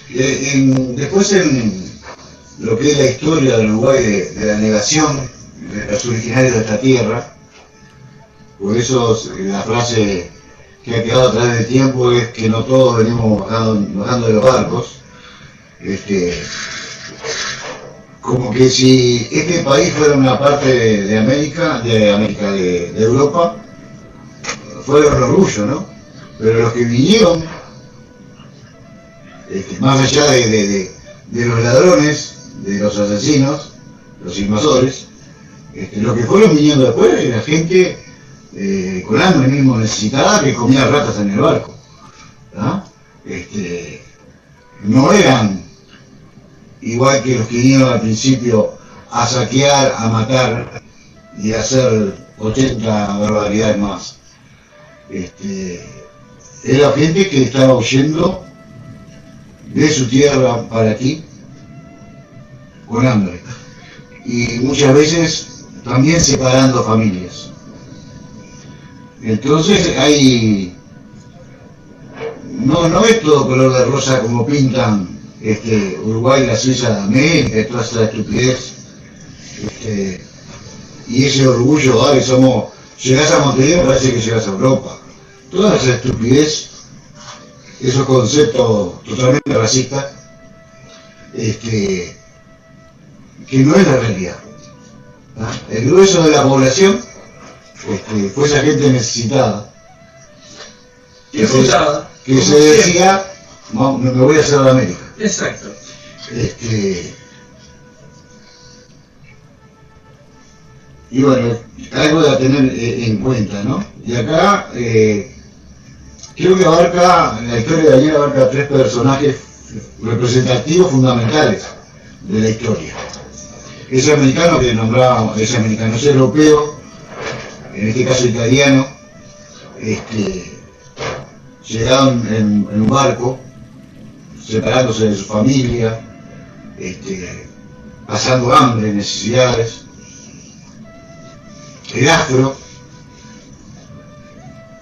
Después en lo que es la historia del Uruguay de la negación de los originarios de esta tierra, por eso la frase que ha quedado a través del tiempo es que no todos venimos bajando de los barcos, como que si este país fuera una parte de Europa, fuera un orgullo, ¿no? Pero los que vinieron, más allá de los ladrones, de los asesinos, los invasores, los que fueron viniendo después era gente con hambre mismo necesitada que comía ratas en el barco, ¿no? No eran igual que los que vinieron al principio a saquear, a matar y a hacer 80 barbaridades más. Era gente que estaba huyendo de su tierra para aquí con hambre y muchas veces también separando familias. Entonces no es todo color de rosa como pintan Uruguay, la Suiza de América, toda esa estupidez, y ese orgullo, ¿vale? Llegás a Montevideo, parece que llegás a Europa. Toda esa estupidez, esos conceptos totalmente racistas, que no es la realidad, ¿no? El grueso de la población fue esa gente necesitada, que se decía, no, me voy a hacer a América. Exacto. Y bueno, algo de tener en cuenta, ¿no? Y acá Creo que la historia de Daniel abarca 3 personajes representativos fundamentales de la historia. Ese americano que nombraba, ese americano es europeo, en este caso italiano, llegado en un barco, separándose de su familia, pasando hambre, necesidades. El afro,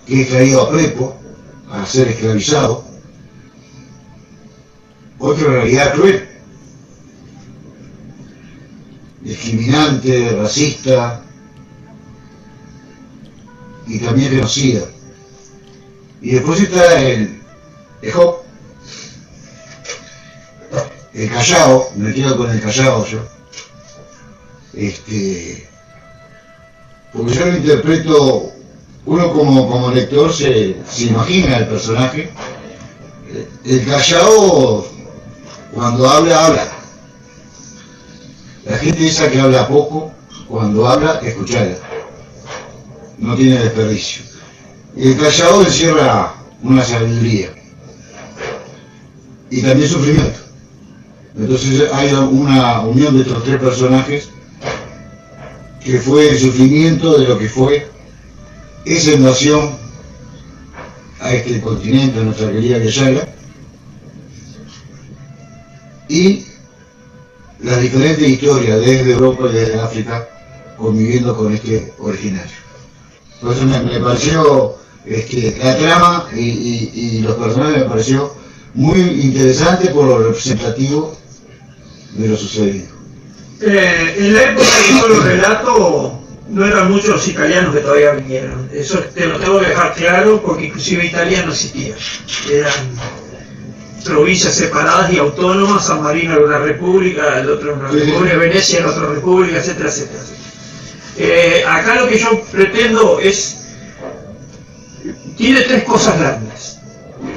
que es traído a Prepo a ser esclavizado. Otra realidad cruel, discriminante, racista y también genocida. Y después está el Job, el Callao, me quedo con el Callao yo, porque yo lo interpreto, uno como lector se imagina el personaje. El Callao, cuando habla. La gente esa que habla poco, cuando habla, escuchala. No tiene desperdicio. Y el Callao encierra una sabiduría. Y también sufrimiento. Entonces hay una unión de estos 3 personajes que fue el sufrimiento de lo que fue esa invasión a este continente, a nuestra querida Yala, y las diferentes historias desde Europa y desde África conviviendo con este originario. Entonces me pareció la trama y los personajes me pareció muy interesante por lo representativo de lo sucedido. En la época que yo lo relato, no eran muchos los italianos que todavía vinieron. Eso te lo tengo que dejar claro, porque inclusive Italia no existía. Eran provincias separadas y autónomas. San Marino era una república, el otro era una república, Venecia era otra república, etcétera, etcétera. Acá lo que yo pretendo es... Tiene 3 cosas a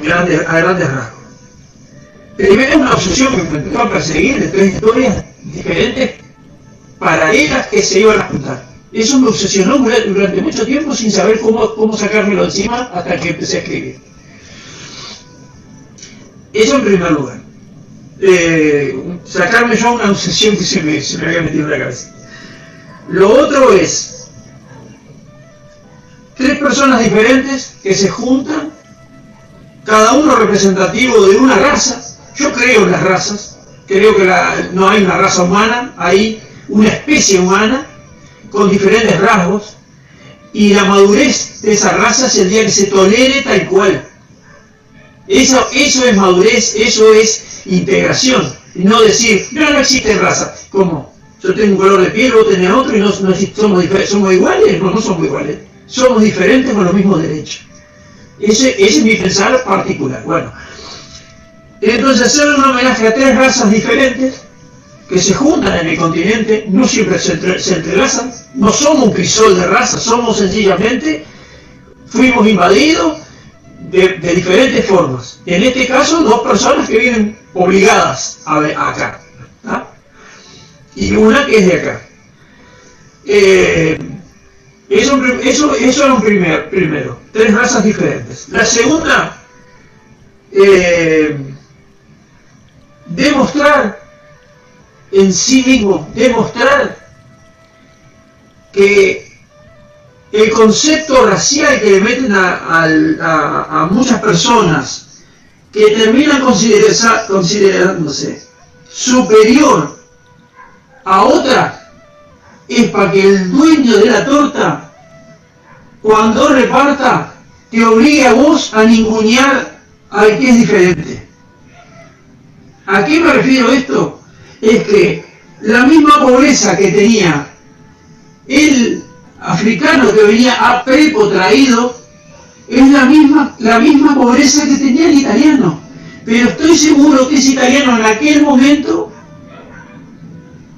grandes rasgos. Primero, una obsesión que me empezó a perseguir de 3 historias diferentes paralelas que se iban a juntar. Eso me obsesionó durante mucho tiempo sin saber cómo sacármelo encima hasta que empecé a escribir. Eso en primer lugar. Sacarme yo una obsesión que se me había metido en la cabeza. Lo otro es 3 personas diferentes que se juntan, cada uno representativo de una raza. Yo creo en las razas, creo que no hay una raza humana, hay una especie humana con diferentes rasgos, y la madurez de esa raza es el día que se tolere tal cual. Eso es madurez, eso es integración, y no decir, no existe raza, ¿cómo? Yo tengo un color de piel, vos tenés otro y no somos iguales, no somos iguales, somos diferentes con los mismos derechos. Ese es mi pensar particular. Bueno, entonces hacer un homenaje a 3 razas diferentes que se juntan en el continente, no siempre se entrelazan, no somos un crisol de razas, somos sencillamente, fuimos invadidos de diferentes formas. En este caso, 2 personas que vienen obligadas acá, ¿tá? Y una que es de acá. Eso era un primero, 3 razas diferentes. La segunda, demostrar en sí mismo, demostrar que el concepto racial que le meten a muchas personas que terminan considerándose superior a otra, es para que el dueño de la torta, cuando reparta, te obligue a vos a ningunear al que es diferente. ¿A qué me refiero esto? Es que la misma pobreza que tenía el africano que venía a Prepo traído, es la misma pobreza que tenía el italiano. Pero estoy seguro que ese italiano en aquel momento,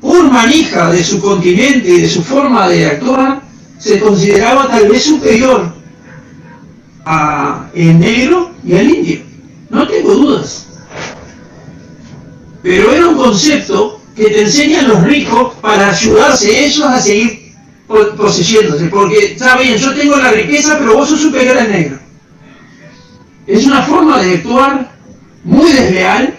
por manija de su continente y de su forma de actuar, se consideraba tal vez superior al negro y al indio. No tengo dudas. Pero era un concepto que te enseñan los ricos para ayudarse ellos a seguir poseyéndose. Porque, está bien, yo tengo la riqueza, pero vos sos superior al negro. Es una forma de actuar muy desleal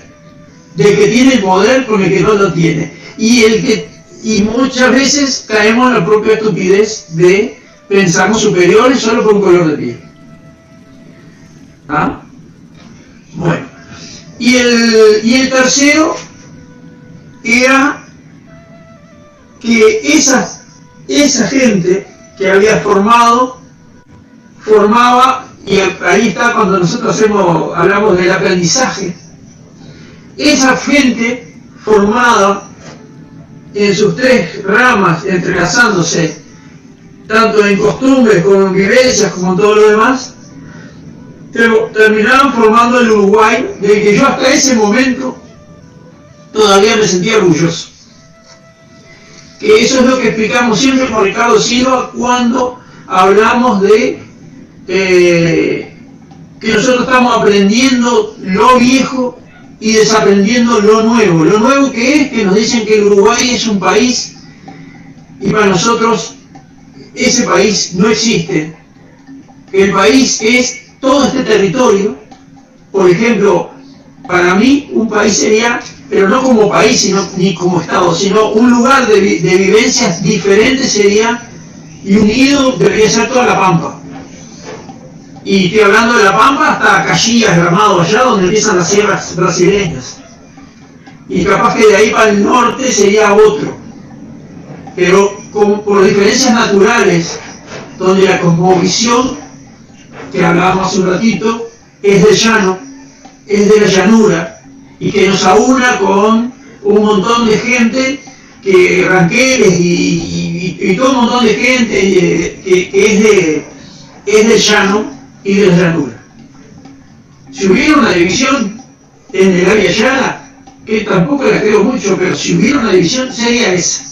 del que tiene el poder con el que no lo tiene. Y muchas veces caemos en la propia estupidez de pensarnos superiores solo por un color de piel. ¿Ah? Bueno. Y el tercero era que esa gente que había formaba, y ahí está cuando nosotros hablamos del aprendizaje, esa gente formada en sus tres ramas, entrelazándose, tanto en costumbres como en vivencias, como en todo lo demás, terminaron formando el Uruguay, del que yo hasta ese momento todavía me sentía orgulloso. Que eso es lo que explicamos siempre con Ricardo Silva cuando hablamos de que nosotros estamos aprendiendo lo viejo y desaprendiendo lo nuevo. Lo nuevo que es que nos dicen que el Uruguay es un país y para nosotros ese país no existe. El país es todo este territorio. Por ejemplo, para mí un país sería, pero no como país ni como Estado, sino un lugar de vivencias diferentes sería, y unido debería ser toda la Pampa. Y estoy hablando de la Pampa hasta Caxias, Gramado, allá donde empiezan las sierras brasileñas. Y capaz que de ahí para el norte sería otro. Pero por diferencias naturales, donde la cosmovisión, que hablábamos hace un ratito, es del llano, es de la llanura, y que nos aúna con un montón de gente, que ranqueles y todo un montón de gente que es del llano y de la llanura. Si hubiera una división en el área llana, que tampoco la creo mucho, pero si hubiera una división sería esa.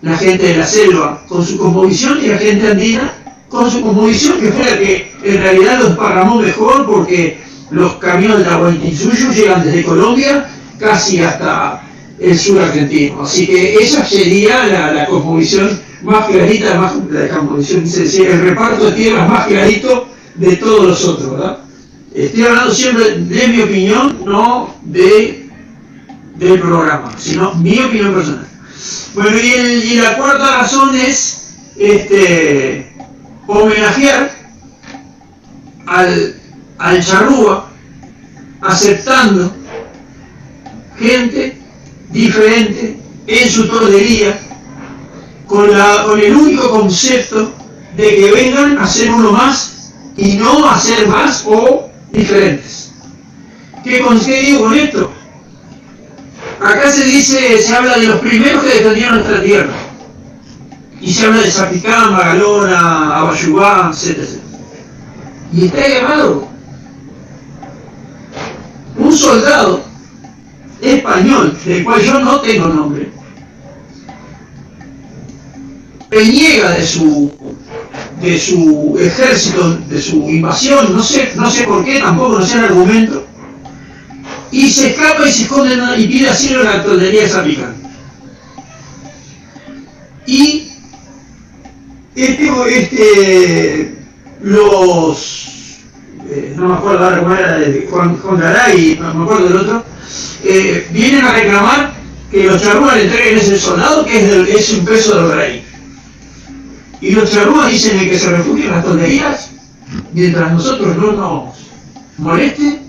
La gente de la selva con su cosmovisión y la gente andina con su cosmovisión, que fue la que en realidad los desparramó mejor, porque los camiones de Tahuantinsuyo llegan desde Colombia casi hasta el sur argentino. Así que esa sería la cosmovisión más clarita, la cosmovisión, el reparto de tierras más clarito de todos los otros, ¿verdad? Estoy hablando siempre de mi opinión, no del programa, sino mi opinión personal. Bueno, y la cuarta razón es homenajear al charrúa, aceptando gente diferente en su tordería, con el único concepto de que vengan a ser uno más y no a ser más o diferentes. ¿Qué digo con esto? Acá se habla de los primeros que defendieron nuestra tierra. Y se habla de Zapicán, Magalona, Abayubá, etc. Y está llamado un soldado español, del cual yo no tengo nombre, reniega de su ejército, de su invasión, no sé por qué, tampoco no sé el argumento, y se escapa y se esconde y pide asilo en la tontería de Zapicán. Y no me acuerdo ahora cómo era, de Juan Garay, no me acuerdo del otro, vienen a reclamar que los charrúas le entreguen ese soldado que es un peso del rey. Y los charrúas dicen que se refugien en las tonterías, mientras nosotros no nos moleste,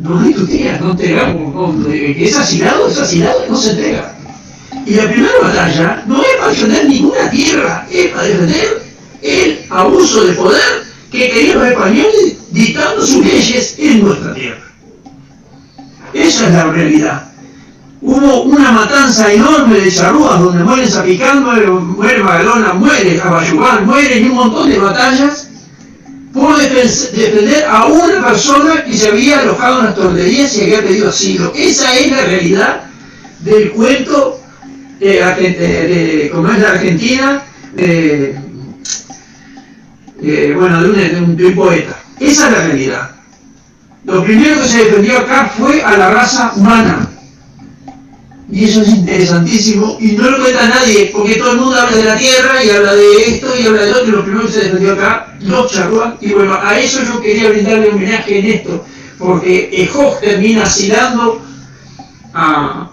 no discutimos, no entregamos, que es asilado, no se entrega. Y la primera batalla no es para defender ninguna tierra, es para defender el abuso de poder que querían los españoles dictando sus leyes en nuestra tierra. Esa es la realidad. Hubo una matanza enorme de charrúas donde mueren Zapicán, muere Magalona, muere Abayubán, mueren y un montón de batallas por defender a una persona que se había alojado en las torderías y había pedido asilo. Esa es la realidad del cuento como es la Argentina, de un poeta. Esa es la realidad. Lo primero que se defendió acá fue a la raza humana. Y eso es interesantísimo y no lo cuenta nadie, porque todo el mundo habla de la tierra y habla de esto y habla de otro, y lo primero que se defendió acá, los charrúas, y bueno, a eso yo quería brindarle homenaje en esto, porque Ejoj termina asilando a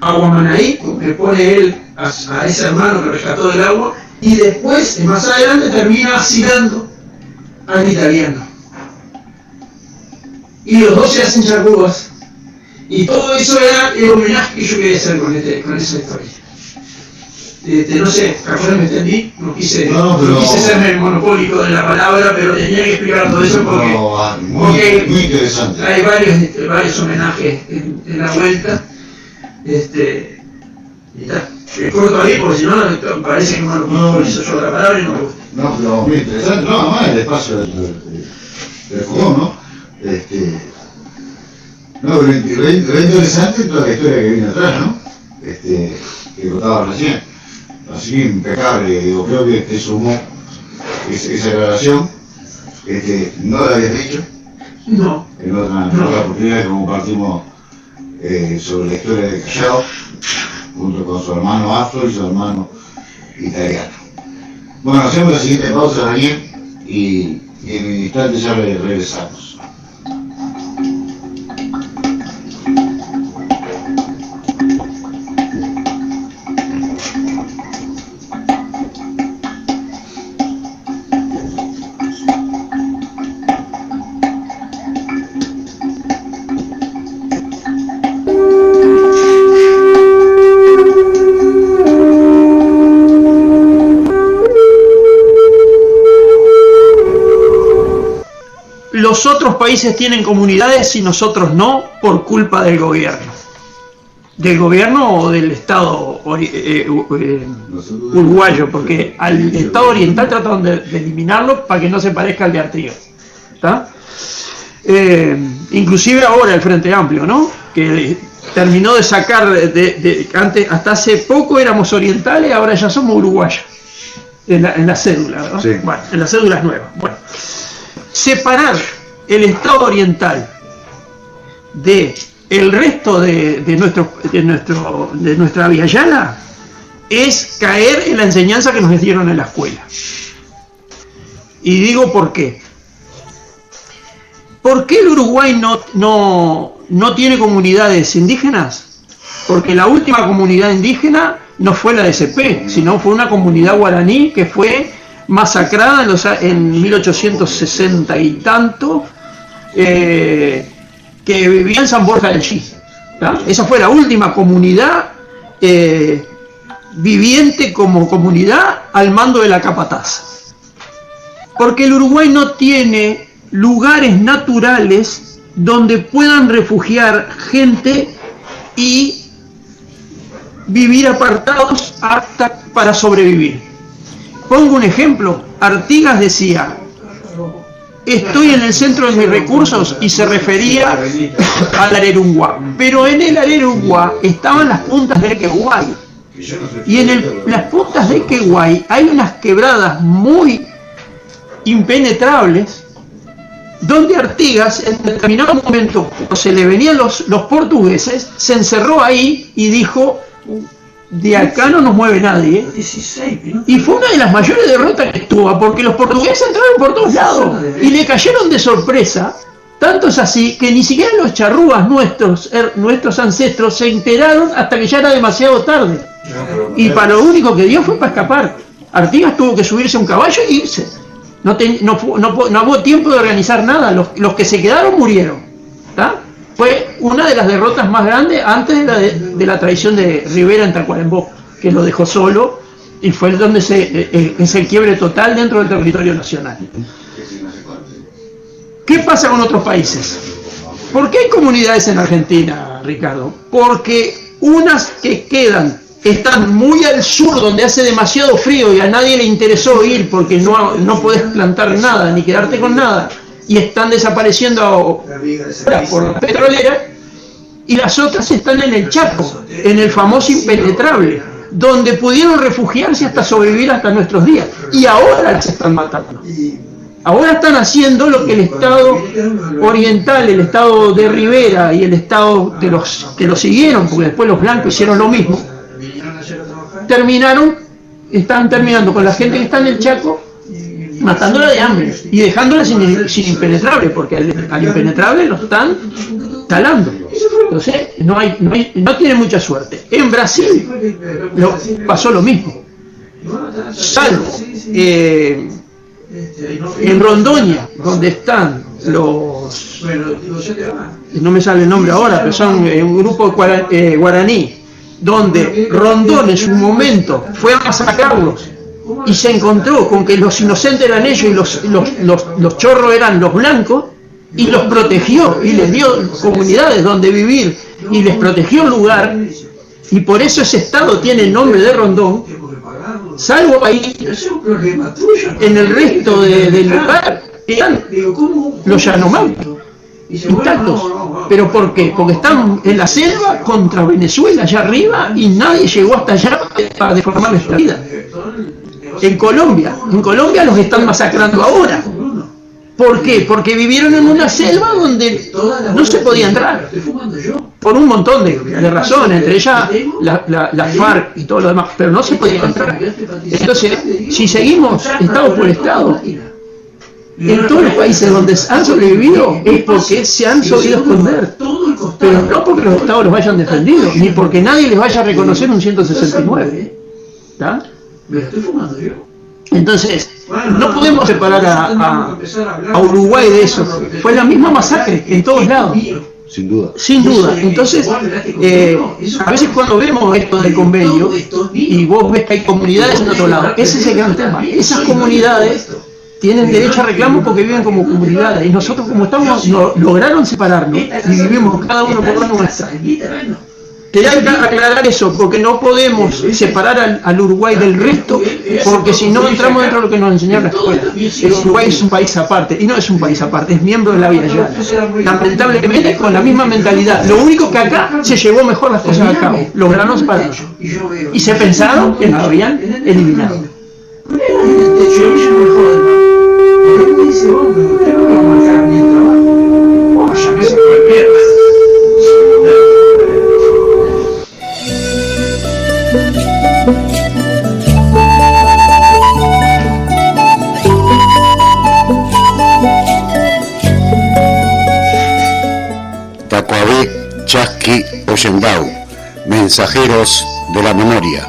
Guamanaí, le pone él a ese hermano que rescató del agua, y después, más adelante, termina asilando al italiano. Y los dos se hacen charrúas. Y todo eso era el homenaje que yo quería hacer con esa historia. No sé, capaz me entendí, no quise serme monopólico de la palabra, pero tenía que explicar todo eso porque muy interesante. Hay varios homenajes en la vuelta. Y tal. Corto ahí porque si no parece que no hizo yo la palabra y no me gusta. No, pero muy interesante, no, además el espacio del fogón, ¿no? No, pero lo interesante es toda la historia que viene atrás, ¿no? Que contaba recién. Así que impecable, digo, creo que te sumó esa aclaración, no la habías dicho. No. En otra oportunidad que compartimos sobre la historia de Callao, junto con su hermano afro y su hermano italiano. Bueno, hacemos la siguiente pausa, Daniel, y en un instante ya regresamos. Los otros países tienen comunidades y nosotros no, por culpa del gobierno. Del gobierno o del Estado uruguayo, porque al Estado oriental trataron de eliminarlo para que no se parezca al de Artigas. ¿Está? Inclusive ahora el Frente Amplio, ¿no? Que terminó de sacar, antes, hasta hace poco éramos orientales, ahora ya somos uruguayos. En la cédula, ¿no? Sí. Bueno, en las cédulas nuevas. Bueno. Separar el Estado oriental de el resto de nuestra Via Yala es caer en la enseñanza que nos dieron en la escuela. Y digo por qué. ¿Por qué el Uruguay no tiene comunidades indígenas? Porque la última comunidad indígena no fue la de Cepé, sino fue una comunidad guaraní que fue masacrada en 1860 y tanto, que vivía en San Borja del Chi. Esa fue la última comunidad viviente como comunidad al mando de la capataz. Porque el Uruguay no tiene lugares naturales donde puedan refugiar gente y vivir apartados hasta para sobrevivir. Pongo un ejemplo. Artigas decía: estoy en el centro de mis recursos, y se refería al Arerungua. Pero en el Arerungua estaban las puntas de Queguay. Y en las puntas de Queguay hay unas quebradas muy impenetrables, donde Artigas en determinado momento, cuando se le venían los portugueses, se encerró ahí y dijo: de acá no nos mueve nadie. Y fue una de las mayores derrotas que tuvo, porque los portugueses entraron por todos lados y le cayeron de sorpresa. Tanto es así que ni siquiera los charrúas nuestros ancestros se enteraron hasta que ya era demasiado tarde. Y para lo único que dio fue para escapar. Artigas tuvo que subirse a un caballo e irse. No hubo tiempo de organizar nada. Los que se quedaron murieron. ¿Está? Fue una de las derrotas más grandes antes de la traición de Rivera en Tacuarembó, que lo dejó solo, y fue donde es el quiebre total dentro del territorio nacional. ¿Qué pasa con otros países? ¿Por qué hay comunidades en Argentina, Ricardo? Porque unas que están muy al sur, donde hace demasiado frío y a nadie le interesó ir porque no podés plantar nada ni quedarte con nada, y están desapareciendo por la petrolera, y las otras están en el Chaco, en el famoso impenetrable, donde pudieron refugiarse hasta sobrevivir hasta nuestros días, y ahora las están matando. Ahora están haciendo lo que el Estado oriental, el Estado de Rivera y el Estado de los que lo siguieron, porque después los blancos hicieron lo mismo, están terminando con la gente que está en el Chaco, matándola de hambre y dejándola sin impenetrable, porque al impenetrable lo están talando. Entonces no tiene mucha suerte. En Brasil pasó lo mismo, salvo en Rondônia, donde están los, no me sale el nombre ahora, pero son un grupo guaraní, donde Rondón en su momento fue a masacrarlos y se encontró con que los inocentes eran ellos y los chorros eran los blancos, y los protegió y les dio comunidades donde vivir y les protegió el lugar, y por eso ese estado tiene el nombre de Rondón. Salvo ahí, en el resto del lugar están los Yanomami intactos. ¿Pero por qué? Porque están en la selva contra Venezuela allá arriba y nadie llegó hasta allá para deformar esta vida. En Colombia los están masacrando ahora. ¿Por qué? Porque vivieron en una selva donde no se podía entrar, por un montón de razones, entre ellas la FARC y todo lo demás, pero no se podía entrar. Entonces, si seguimos estado por estado, en todos los países donde han sobrevivido es porque se han sabido esconder, pero no porque los estados los hayan defendido, ni porque nadie les vaya a reconocer un 169. ¿Está? Entonces, no podemos separar a Uruguay de eso. Fue la misma masacre en todos lados. Sin duda. Sin duda. Entonces, a veces cuando vemos esto del convenio y vos ves que hay comunidades en otro lado, ese es el gran tema. Esas comunidades tienen derecho a reclamo porque viven como comunidades, y nosotros, como estamos, lograron separarnos y vivimos cada uno por la nuestra. Quería aclarar eso, porque no podemos separar al Uruguay del resto, porque si no entramos dentro de lo que nos enseñaron la escuela. El Uruguay es un país aparte, y no es un país aparte, es miembro de la Vía Yala. Lamentablemente con la misma mentalidad. Lo único que acá se llevó mejor las cosas a cabo, lograron separarnos. Y se pensaron que nos habían eliminado. Tacuabé, Chasqui, Ollendau, mensajeros de la memoria.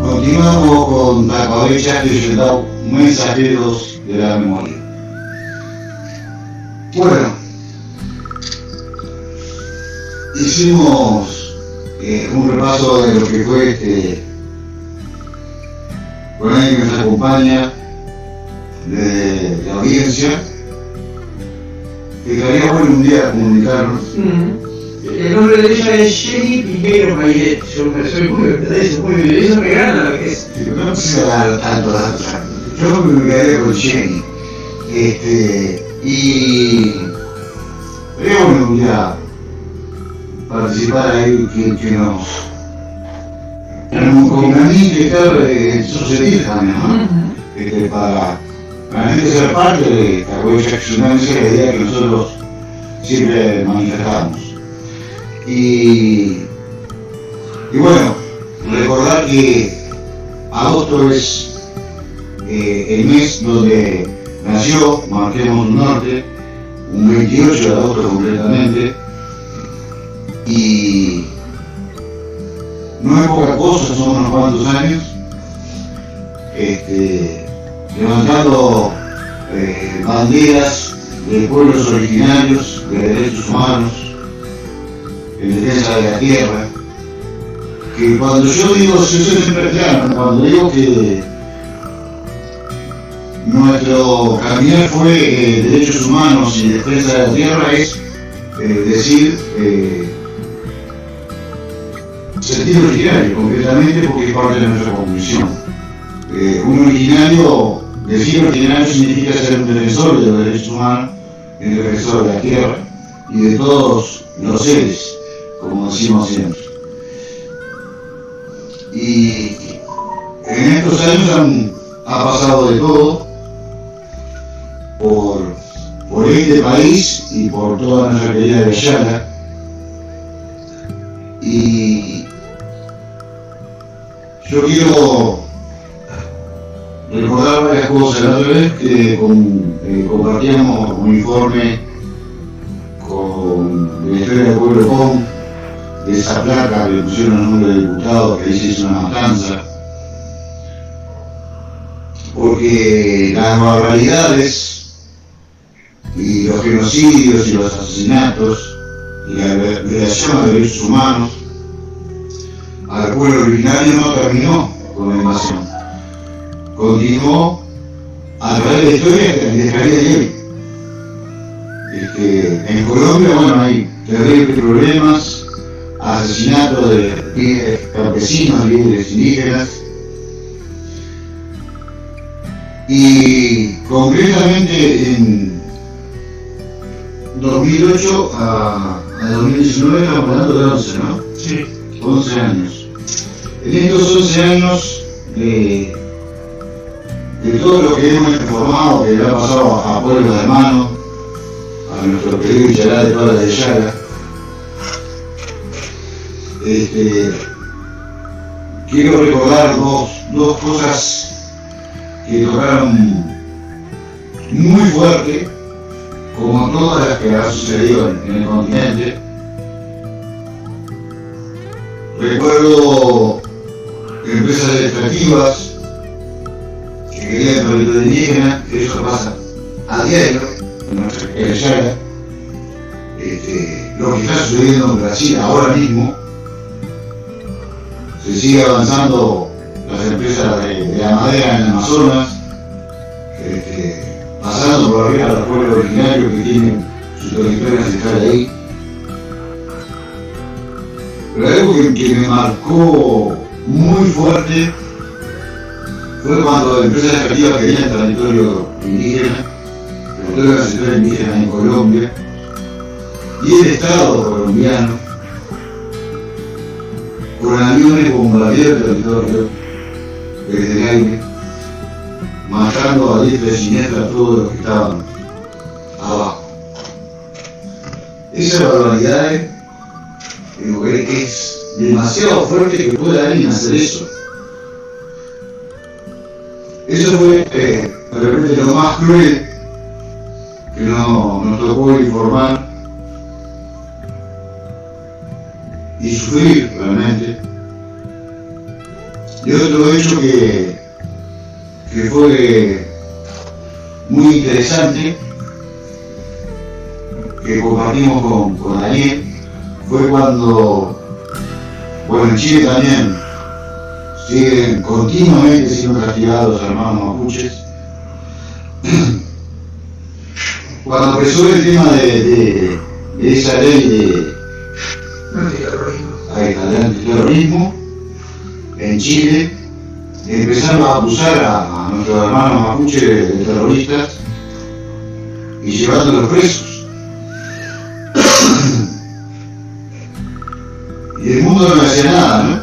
Continuamos con Tacuabé, Chasqui y Ollendau, mensajeros de la memoria. Bueno, hicimos un repaso de lo que fue con alguien que nos acompaña de la audiencia, que quedaría bueno un día comunicarnos. El nombre de ella es Jenny Piñero Mayet. Yo soy muy eso me gana lo que es. No quise dar tanto datos. Yo me quedaría con Jenny. Y sería bueno un día participar ahí que nos con a mí que estar sucedido también, ¿no? Para la gente ser parte de esta huella excepcional, la idea que nosotros siempre manifestamos. Y bueno, recordar que agosto es el mes donde nació Marquemos del Norte, un 28 de agosto concretamente, y no es poca cosa, son unos cuantos años, levantando banderas de pueblos originarios, de derechos humanos, en defensa de la tierra, que cuando yo digo, yo soy siempre claro, cuando digo que nuestro caminar fue derechos humanos y defensa de la tierra es decir sentido originario, concretamente porque es parte de nuestra convicción. Un originario, decir originario significa ser un defensor de los derechos humanos, un defensor de la tierra y de todos los seres, como decimos siempre. Y en estos años ha pasado de todo por este país y por toda nuestra querida Bellala. Y yo quiero recordar varias cosas. La otra vez que compartíamos un informe de la historia del pueblo Pong, de esa placa que le pusieron el nombre de diputado que dice es una matanza, porque las barbaridades y los genocidios y los asesinatos y la violación de derechos humanos al pueblo originario no terminó con la invasión, continuó a través de la historia de hasta el día de hoy. En Colombia, bueno, hay terribles problemas, asesinatos de líderes campesinos, líderes indígenas, y concretamente en 2008 a 2019 estamos hablando de 11, ¿no? Sí. 11 años. En estos 11 años, de todo lo que hemos informado, que le ha pasado a pueblos hermanos, a nuestro querido Villará de toda la de Yala, quiero recordar dos cosas que tocaron muy fuerte, como todas las que han sucedido en el continente. Recuerdo empresas extractivas que querían territorio indígena, que eso pasa a diario en nuestra Yala. Lo que está sucediendo en Brasil ahora mismo, se sigue avanzando las empresas de la madera en el Amazonas, pasando por arriba a los pueblos originarios que tienen su territorio ancestral ahí. Pero algo que me marcó muy fuerte fue cuando empresas extractivas querían territorio indígena, territorio ancestral indígena en Colombia, y el Estado colombiano, con aviones bombardeando el territorio desde el aire, matando a diestra y siniestra a todos los que estaban abajo. Esa barbaridad es demasiado fuerte que pueda alguien hacer eso. Eso fue de repente lo más cruel que nos tocó informar y sufrir realmente. Y otro hecho que fue muy interesante, que compartimos con Daniel, fue cuando, bueno, en Chile también siguen continuamente siendo castigados los hermanos mapuches. Cuando empezó el tema de esa ley de antiterrorismo en Chile, empezaron a acusar a nuestros hermanos mapuches de terroristas y llevándolos presos. Y el mundo no hacía nada, ¿no?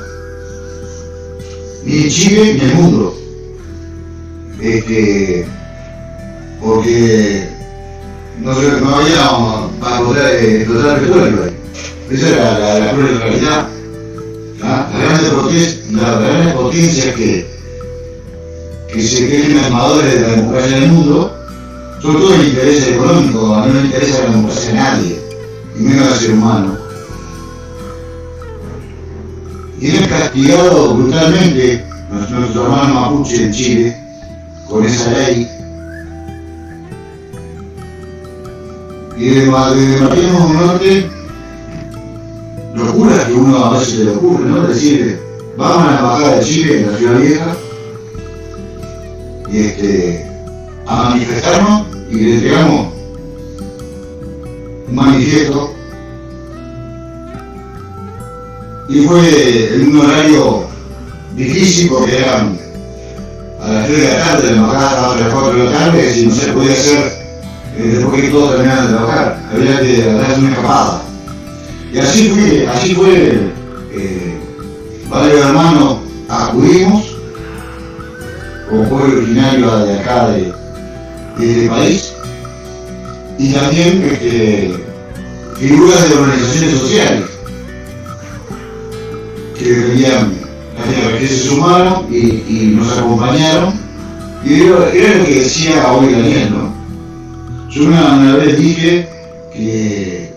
Ni en Chile ni en el mundo. Porque no había para poder explotar petróleo ahí. Esa era la cruel realidad. Las grandes potencias que se creen armadores de la democracia en el mundo, sobre todo el interés económico. A mí no me interesa la democracia a nadie, y menos al ser humano. Y han castigado brutalmente nuestros hermanos mapuche en Chile con esa ley. Y desde Mariano Norte, locuras que uno a veces se le ocurre, ¿no? Decir, vamos a la embajada de Chile en la Ciudad Vieja y a manifestarnos y le entregamos un manifiesto. Y fue en un horario difícil porque eran a las 3 de la tarde, la embajada estaba a las 4 de la tarde, y no se podía hacer después que todos terminaban de trabajar, había que darse una escapada. Y así fue, varios hermanos acudimos, como pueblo originario de acá, de este país, y también figuras de organizaciones sociales que defendían la tierra, que se sumaron y nos acompañaron, y era lo que decía hoy Daniel, ¿no? Yo una vez dije que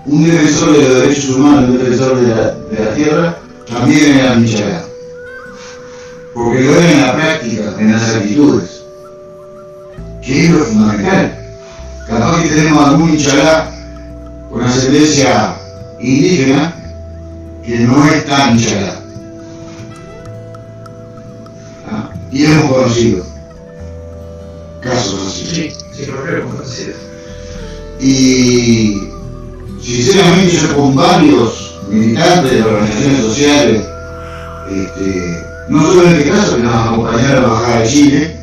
un defensor de los derechos humanos, un defensor de la tierra, también era Michalá, porque lo era en la práctica, en las actitudes, que es lo fundamental. Capaz que tenemos algún Michalá con ascendencia indígena que no es tan Michalá, y hemos conocido casos así. Sí, lo creo conocido. Y sinceramente yo con varios militantes de organizaciones sociales, no solo en este caso que nos acompañaron a la embajada de Chile,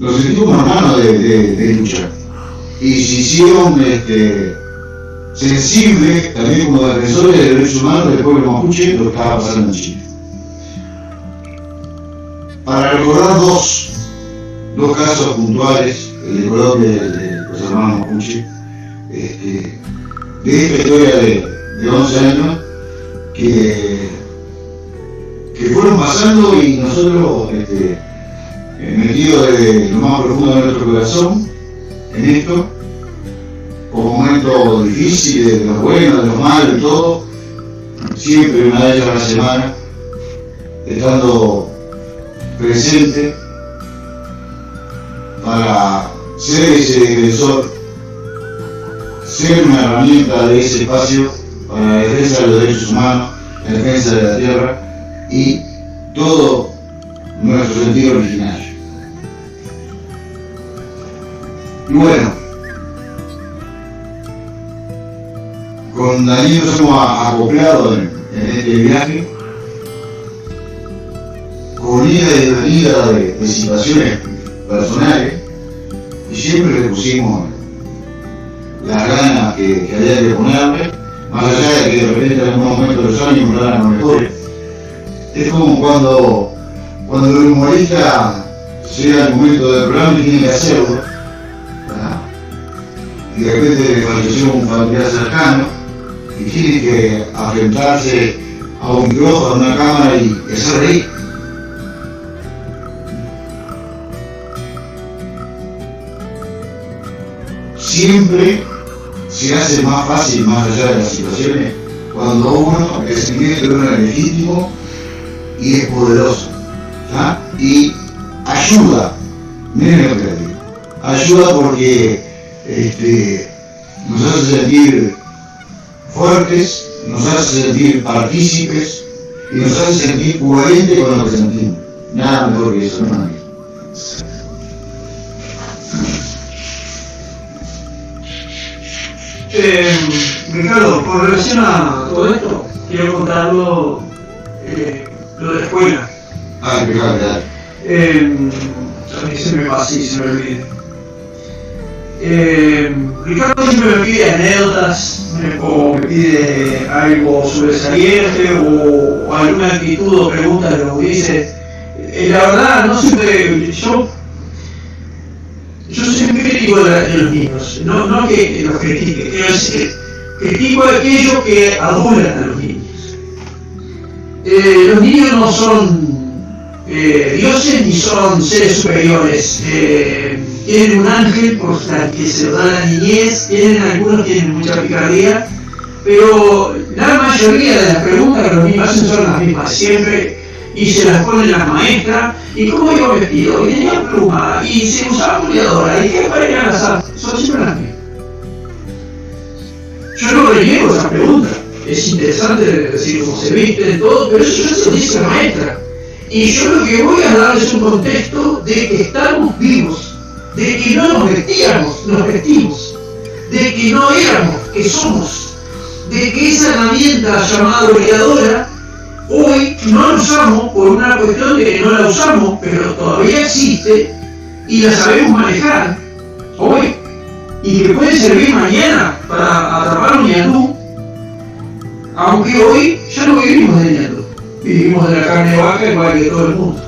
nos sentimos hermanos de lucha y se hicieron sensibles también como defensores de derechos humanos del pueblo mapuche lo que estaba pasando en Chile. Para recordar dos casos puntuales de Colombia de los hermanos mapuche, de esta historia de 11 años que fueron pasando y nosotros metidos desde lo más profundo de nuestro corazón en esto, por momentos difíciles, de los buenos, de los malos y todo, siempre una vez a la semana, estando presente para ser ese defensor, ser una herramienta de ese espacio para la defensa de los derechos humanos, la defensa de la tierra y todo nuestro sentido originario. Y bueno, con Daniel nos hemos acoplado en este viaje, con ida y venida de situaciones personales, y siempre le pusimos las ganas que había que ponerle, más allá de que de repente en algún momento de los años nos dan los mejores. Es como cuando el humorista llega al momento del programa y tiene que hacerlo, ¿verdad? Y de repente le falleció un familiar cercano y tiene que enfrentarse a un micrófono, a una cámara y hacer reír. Siempre se hace más fácil, más allá de las situaciones, cuando el sentimiento de uno es legítimo y es poderoso, ¿tá? Y ayuda, miren lo que les digo, ayuda porque nos hace sentir fuertes, nos hace sentir partícipes y nos hace sentir coherentes con lo que sentimos. Nada mejor que eso, hermano. Ricardo, con relación a todo esto, quiero contarlo lo de escuela. Ricardo, a mí se me pasa y se me olvida. Ricardo siempre me pide anécdotas, o me pide algo sobresaliente, o alguna actitud o pregunta de lo que dice. La verdad, no siempre, yo soy muy crítico de los niños, no que los critique, quiero decir, critico a aquellos que adulan a los niños. Los niños no son dioses ni son seres superiores, tienen un ángel por la que se lo da la niñez, algunos tienen mucha picardía, pero la mayoría de las preguntas que los niños hacen son las mismas siempre. Y se las ponen las maestras, y cómo iba vestido, y tenía pluma, y se usaba puliadora, y qué para ir a las artes, son siempre las mismas. Yo no reniego esa pregunta. Es interesante decir cómo se visten, todo, pero eso ya se lo dice la maestra. Y yo lo que voy a dar es un contexto de que estamos vivos, de que no nos vestíamos, nos vestimos, de que no éramos, que somos, de que esa herramienta llamada obligadora, hoy no la usamos por una cuestión de que no la usamos, pero todavía existe y la sabemos manejar hoy, y que puede servir mañana para atrapar un ñandú, aunque hoy ya no vivimos de ñandú, vivimos de la carne vaca igual que todo el mundo.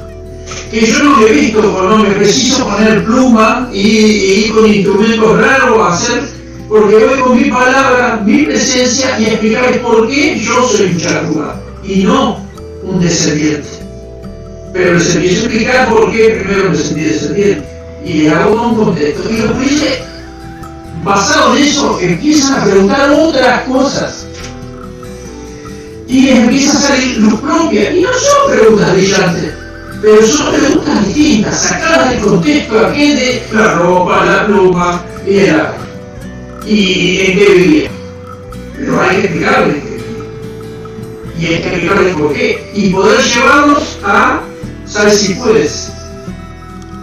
Que yo no me he visto, no me preciso poner pluma y ir con instrumentos raros a hacer, porque voy con mi palabra, mi presencia y explicar por qué yo soy un charrúa y no un descendiente. Pero les empiezo a explicar por qué primero me sentí descendiente y les hago todo un contexto. Y los jueces, basados en eso, empiezan a preguntar otras cosas. Y les empieza a salir luz propia. Y no son preguntas brillantes, pero son preguntas distintas, sacadas del contexto aquel de la ropa, la pluma y el agua. ¿Y en qué vivía? Pero hay que explicarles en qué vivía. Y hay que explicarles por qué. Y poder llevarlos a, ¿sabes si puedes?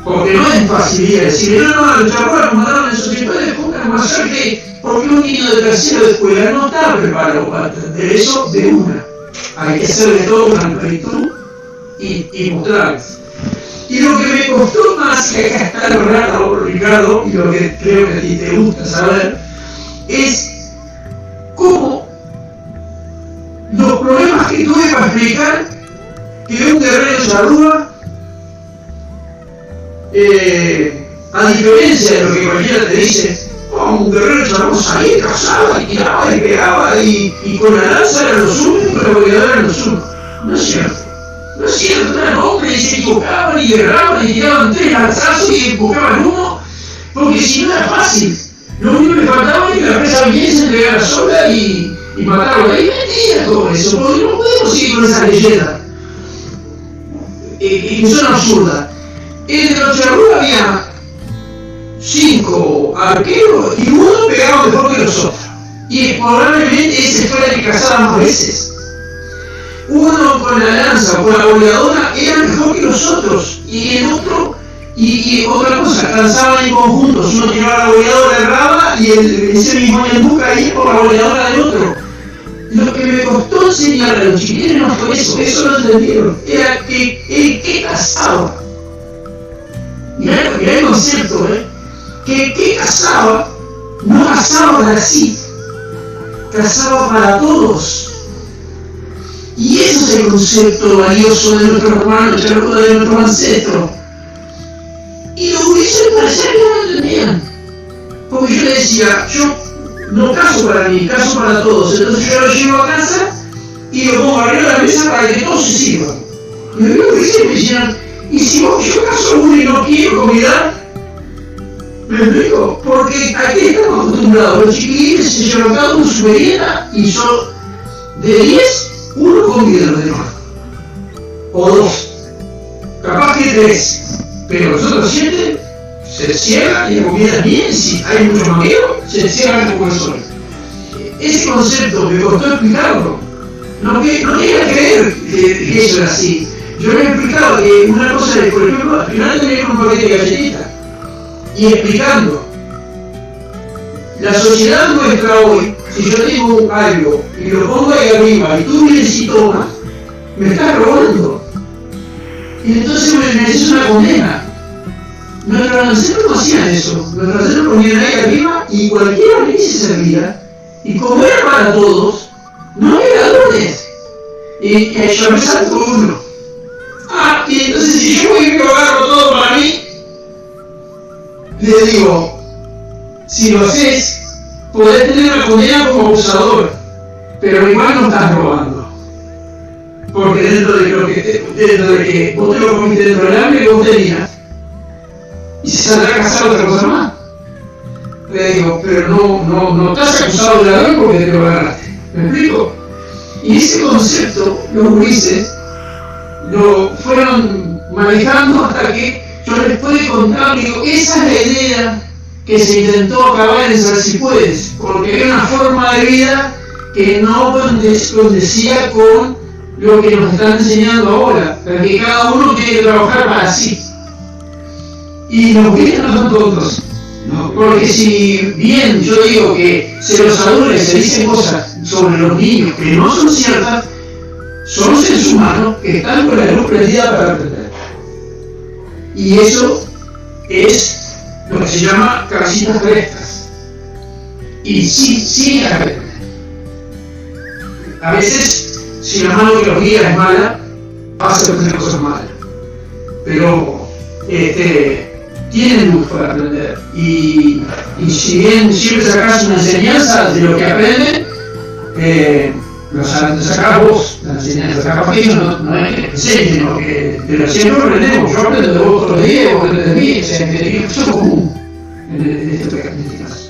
Porque no es fácil ir a decir, no, los charrúas nos mandaron en sociedad de pongan más que porque un niño de tercero de escuela no está preparado para entender eso de una. Hay que hacerle todo una amplitud y mostrarles. Y lo que me costó más, que acá está lo raro, Ricardo, y lo que creo que a ti te gusta saber, es cómo los problemas que tuve para explicar que un guerrero charrúa, a diferencia de lo que cualquiera te dice, un guerrero charrúa salía, cazaba y tiraba y pegaba y con la lanza era lo suyo y con la boleadora era lo suyo. No es cierto. No es cierto, eran hombres y se equivocaban y guerraban y tiraban 3 lanzazos y empujaban uno, porque si no era fácil. Lo único que faltaba es que la presa viniera, se entregara sola y matarlo ahí. Mentira todo eso, porque no podemos seguir con esa leyenda. Que son absurdas. Entre los charrúas había 5 arqueros y uno pegaba mejor que los otros. Y probablemente ese fuera el que cazaba más veces. Uno con la lanza o con la boleadora era mejor que los otros. Y el otro, y otra cosa, lanzaban en conjunto. Uno tiraba la boleadora, erraba y ese mismo ñandú caía por la boleadora del otro. Lo que me costó enseñarle a los chiquillos no fue eso lo entendieron. Era que el que cazaba. Mirá el concepto, que cazaba, no cazaba para sí, cazaba para todos. Y ese es el concepto valioso de nuestro hermano, de nuestro ancestro. Y los gurises parecía que no lo entendían. Porque yo le decía, yo no caso para mí, caso para todos. Entonces yo lo llevo a casa y lo pongo arriba de la mesa para que todos se sirvan. Y los gurises me decían, y si yo caso a uno y no quiero comida, ¿me explico? Porque aquí estamos acostumbrados, los chiquilines se llevan cada uno su merienda y son de 10, uno convida a los demás. O 2. Capaz que 3. Pero los otros 7 se cierran y la comida es bien, si hay mucho manguero, se cierran como el sol. Ese concepto me costó explicarlo. No quería creer que eso era así. Yo le he explicado que una cosa es, por ejemplo, al final tenía un paquete de galletitas. Y explicando, la sociedad nuestra hoy, si yo tengo algo y lo pongo ahí arriba y tú vienes y tomas, me estás robando. Y entonces me mereces una condena. Nuestros ancestros no hacían eso. Nuestros ancestros ponían ahí arriba y cualquiera venía y se servía. Y como era para todos, no había ladrones. Y yo me salto uno. Y entonces si yo voy y lo agarro todo para mí, le digo, si lo haces, podés tener una condena como abusador, pero igual no estás robando. Porque dentro de que vos te lo comiste dentro del hambre que vos tenías, y se saldrá a cazar otra cosa más. Le digo, pero no estás acusado de ladrón porque te lo agarraste. ¿Me explico? Y ese concepto, los gurises lo fueron manejando hasta que yo les pude contar, digo, esa es la idea que se intentó acabar en Saber Si Puedes, porque era una forma de vida que no condecía con lo que nos están enseñando ahora, que cada uno tiene que trabajar para sí. Y los budistas no son tontos, porque si bien yo digo que se los adula y se dicen cosas sobre los niños que no son ciertas, son seres humanos que están con la luz prendida para aprender. Y eso es lo que se llama cabecitas frescas. Y sí aprender. A veces, si la mano que los guía es mala, vas a aprender cosas malas. Pero tienen luz para aprender. Y si bien siempre sacas una enseñanza de lo que aprenden, lo sacás vos, la enseñanza. Capaz que ellos no es que te enseñen, sino que siempre aprendemos. Yo aprendo de vos todos los días, vos aprendés de mí, eso es común en este caso.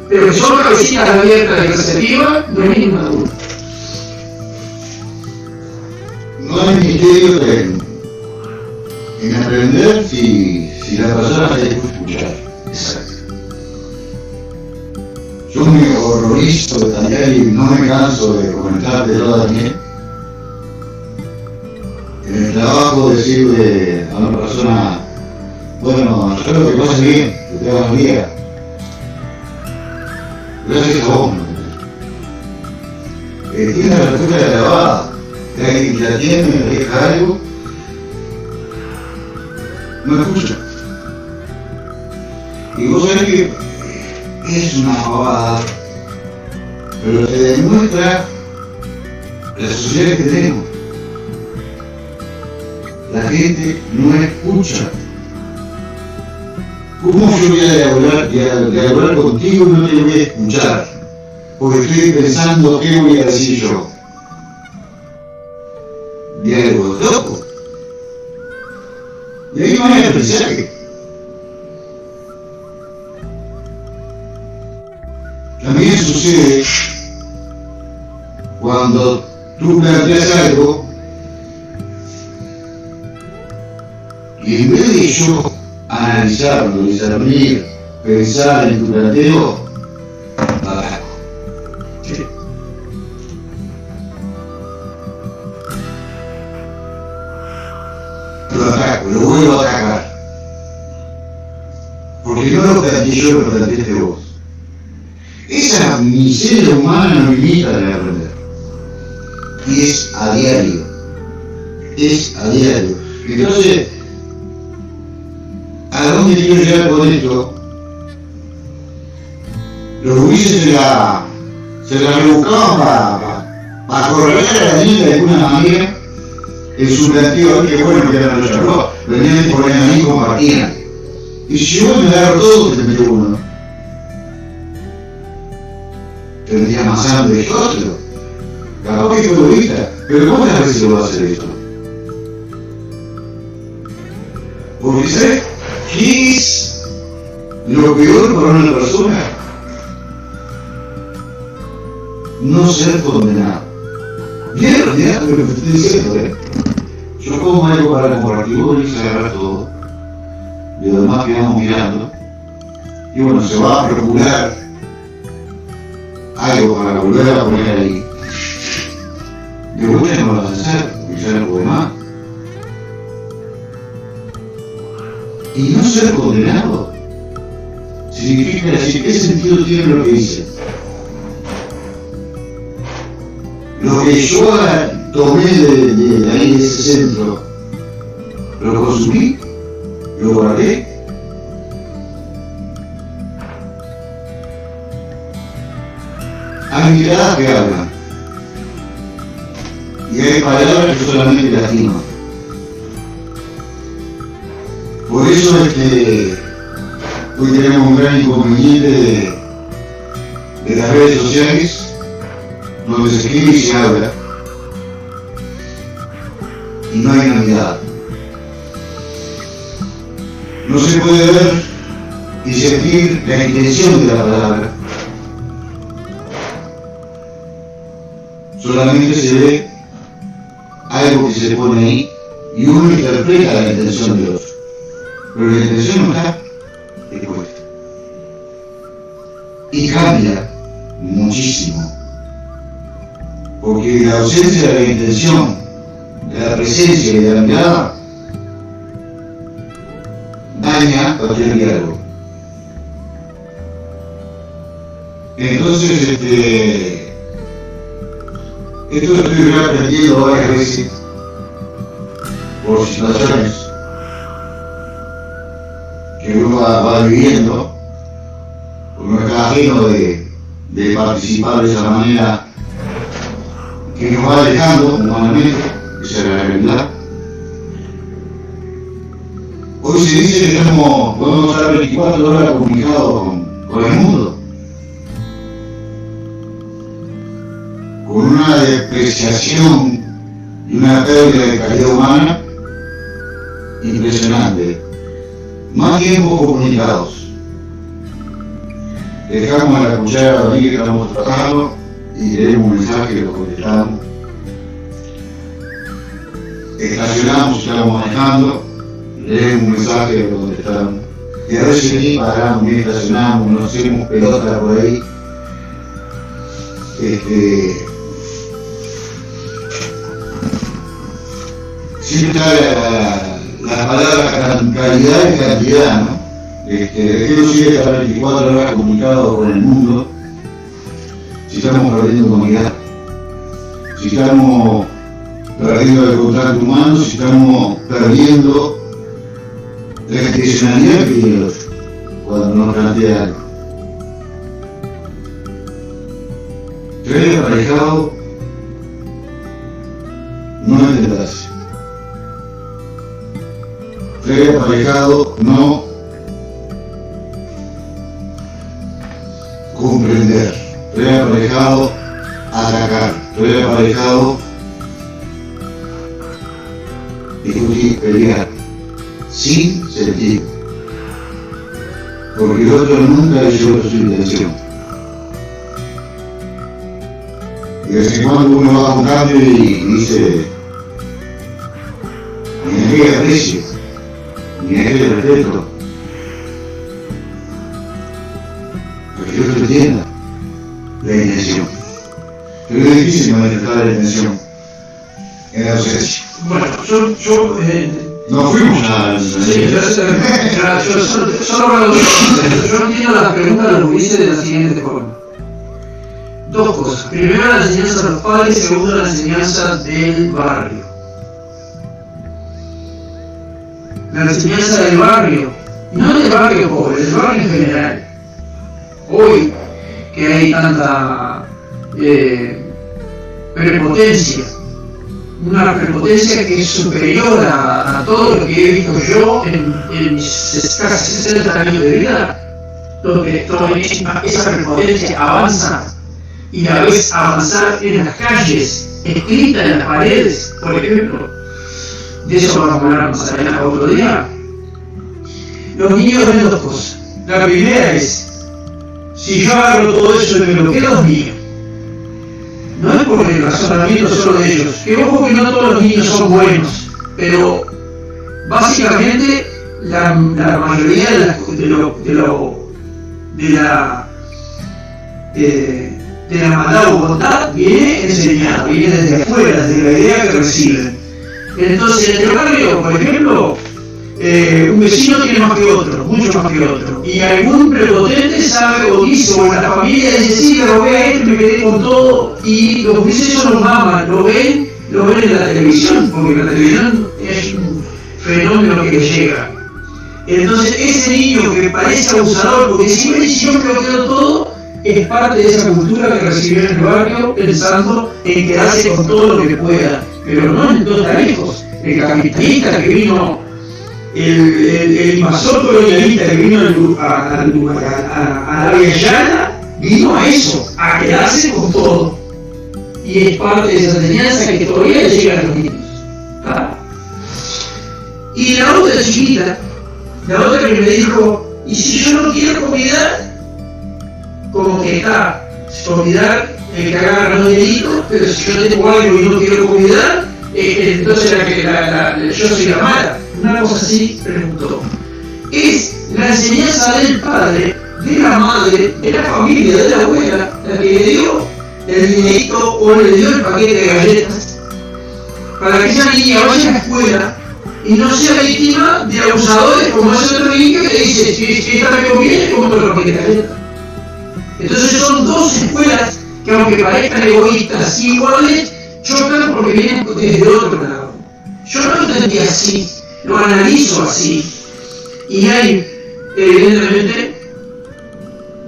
Pero que son cabecitas abiertas y receptivas, no hay ninguna duda. No hay misterio en aprender si la persona se deja escuchar. Exacto. Yo me horrorizo de Daniel y no me canso de comentar de lo de Daniel. En el trabajo decirle a una persona, bueno, yo lo que pasa bien, que te hagas bien. Gracias a vos. Tiene la respuesta grabada. Que alguien que la tiene, le deja algo, no escucha. Y vos sabés que es una babada, pero te demuestra la sociedad que tenemos. La gente no escucha. ¿Cómo yo voy a dialogar contigo y no te voy a escuchar? Porque estoy pensando qué voy a decir yo. Diálogo loco. Y ahí no hay aprendizaje. También sucede cuando tú planteas algo y en vez de yo analizarlo, discernir, pensar en tu planteo, ataco. Lo ataco, lo vuelvo a atacar. Porque no lo planteé yo, lo planteaste vos. Esa miseria humana no limita de aprender. Y es a diario. Es a diario. Entonces, ¿a dónde quiero llegar con esto? Los gurises se la rebuscaban para corregir a la niña de alguna manera en su planteo, que bueno que eran los charros, venían y ponían ahí y compartían. Y si yo me agarro todo, te metió uno. Tendría más hambre que otro. Capaz que fue egoísta, pero ¿cuántas veces lo va a hacer esto? Porque ¿sabes qué es lo peor para una persona? No ser condenado. Bien, lo que estoy diciendo, Yo como algo para compartir, vos venís a agarrar todo. Y lo demás quedamos mirando. Y bueno, se va a procurar algo para volver a poner ahí. De vuelta no lo vas a hacer, porque ya no puede más. Y no ser condenado significa decir, ¿qué sentido tiene lo que dice? Lo que yo tomé de ahí, de ese centro, lo consumí, lo guardé. Hay miradas que hablan. Y hay palabras que solamente lastiman. Por eso es que hoy tenemos un gran inconveniente de las redes sociales, donde se escribe y se habla, y no hay una mirada. No se puede ver y sentir la intención de la palabra. Solamente se ve algo que se pone ahí y uno interpreta la intención de otro. Pero la intención no está expuesta. y cambia muchísimo. Porque la ausencia de la intención, de la presencia y de la mirada daña cualquier diálogo. Entonces, esto lo estoy aprendiendo varias veces por situaciones que uno va viviendo, uno está ajeno de participar de esa manera que nos va alejando humanamente, esa es la realidad. Hoy se dice que podemos estar 24 horas comunicados con el mundo, con una depreciación y una pérdida de calidad humana impresionante. Más tiempo comunicados. Dejamos a la cuchara de que estamos tratando y leemos un mensaje que lo contestamos. Estacionamos, estamos manejando, leemos un mensaje que lo contestamos. Y a veces ni paramos, ni estacionamos, nos hacemos pelota por ahí. Siempre está la palabra calidad y cantidad, ¿no? ¿De qué nos sirve estar 24 horas comunicados con el mundo si estamos perdiendo comunidad? Si estamos perdiendo el contacto humano, si estamos perdiendo la intencionalidad que tiene el otro cuando nos plantea algo. Traer aparejado no entenderse. Traer aparejado no comprender. Traer aparejado atacar. Traer aparejado discutir, pelear sin sentido. Porque el otro nunca llegó a su intención. Y de vez en cuando uno va a un cambio y dice, ni aquel aprecio, ni aquel respeto, para que el otro entienda la intención. Pero es difícil manifestar la intención en la ausencia. Bueno, no fuimos a... Sí, yo entiendo la pregunta de lo que hice de la siguiente forma. Dos cosas. Primero, la enseñanza de los padres. Segundo, la enseñanza del barrio. La enseñanza del barrio, no del barrio pobre, del barrio en general. Hoy, que hay tanta prepotencia, una prepotencia que es superior a todo lo que he visto yo en mis casi 60 años de vida, donde esa prepotencia avanza y la ves avanzar en las calles, escrita en las paredes, por ejemplo. De eso vamos a hablar más adelante otro día. Los niños ven dos cosas. La primera es, si yo agarro todo eso y me lo quedo, es mío. No es por el razonamiento solo de ellos. Que ojo que no todos los niños son buenos, pero básicamente la mayoría de la maldad o bondad viene enseñada, viene desde afuera, desde la idea que reciben. Entonces, en el barrio, por ejemplo, un vecino tiene más que otro, mucho más que otro, y algún prepotente sabe o dice, o la familia dice, sí, pero ve a él, me quedé con todo, y los vecinos los maman, lo ven en la televisión, porque la televisión es un fenómeno que les llega. Entonces, ese niño que parece abusador, porque si yo me lo quedo todo, es parte de esa cultura que recibió en el barrio, pensando en quedarse con todo lo que pueda, pero no en todo tan lejos. El capitalista que vino, el invasor colonialista que vino a la Vía Llana, vino a eso, a quedarse con todo. Y es parte de esa enseñanza que todavía le llega a los niños. ¿Ah? Y la otra chiquita, la otra que me dijo, ¿y si yo no quiero comida? Como que está, olvidar que agarra los deditos, pero si yo tengo algo y no quiero comida, entonces yo soy la mala. Una cosa así preguntó. Es la enseñanza del padre de la madre, de la familia, de la abuela, la que le dio el dinerito o le dio el paquete de galletas, para que esa niña vaya a la escuela y no sea víctima de abusadores como ese otro niño que le dice, si esta me conviene, compro el paquete de galletas. Entonces son dos escuelas que, aunque parezcan egoístas y iguales, chocan porque vienen desde otro lado. Yo no lo entendí así, lo analizo así, y hay evidentemente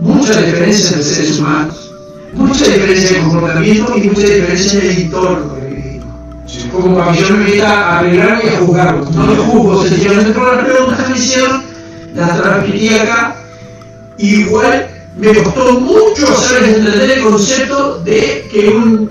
mucha diferencia entre seres humanos, mucha diferencia en el comportamiento y mucha diferencia en el entorno que vivimos. Como para que yo me meta a arreglarme y a juzgarlo. No lo juzgo, sencillamente por las preguntas que me hicieron, las transmití acá. Igual me costó mucho hacerles entender el concepto de que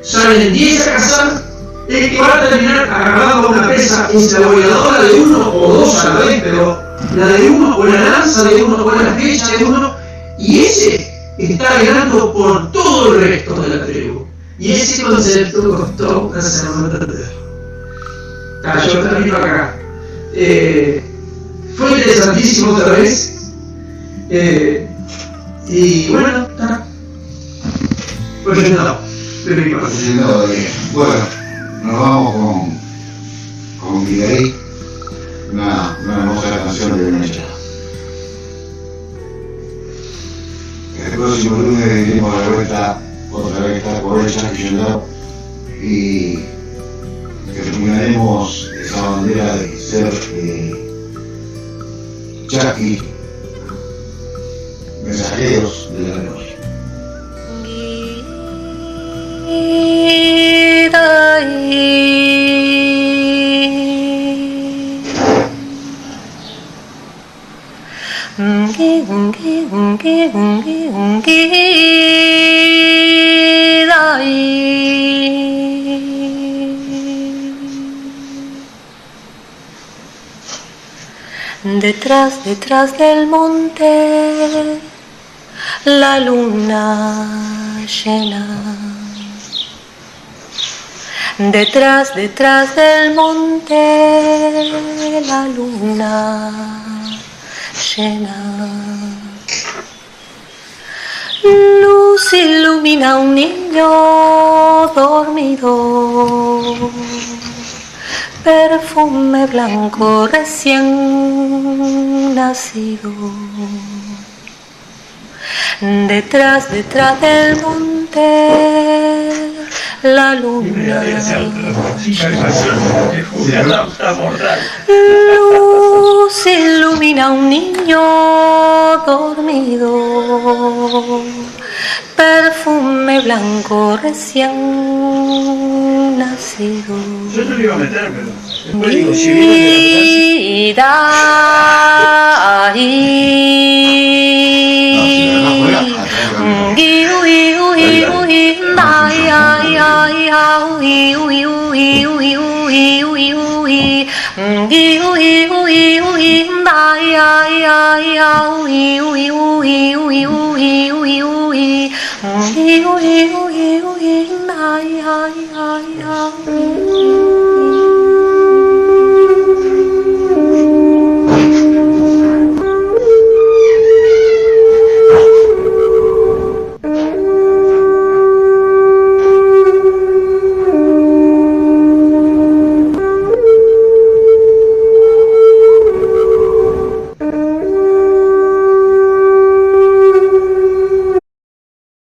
salen 10 a cazar, el que va a terminar agarrando una presa es la boleadora de uno o dos a la vez, pero la de uno o la lanza de uno o la flecha de uno, y ese está velando por todo el resto de la tribu. Y ese concepto me costó hacerlo entender. Yo termino acá. Fue interesantísimo otra vez. Y bueno, está. Pues no, de mi parte. Bueno, nos vamos con Miguel, una hermosa canción de Venecia. El próximo lunes iremos a la vuelta otra vez estar por ella y terminaremos esa bandera de ser Chucky, mensajeros de la memoria. Detrás, detrás del monte, la luna llena. Detrás, detrás del monte, la luna llena. Luz ilumina a un niño dormido. Perfume blanco recién nacido. Detrás, detrás del monte, la luna. Luz ilumina a un niño dormido. Perfume blanco recién nacido. Yo no le iba a meter, pero después digo, si viene de la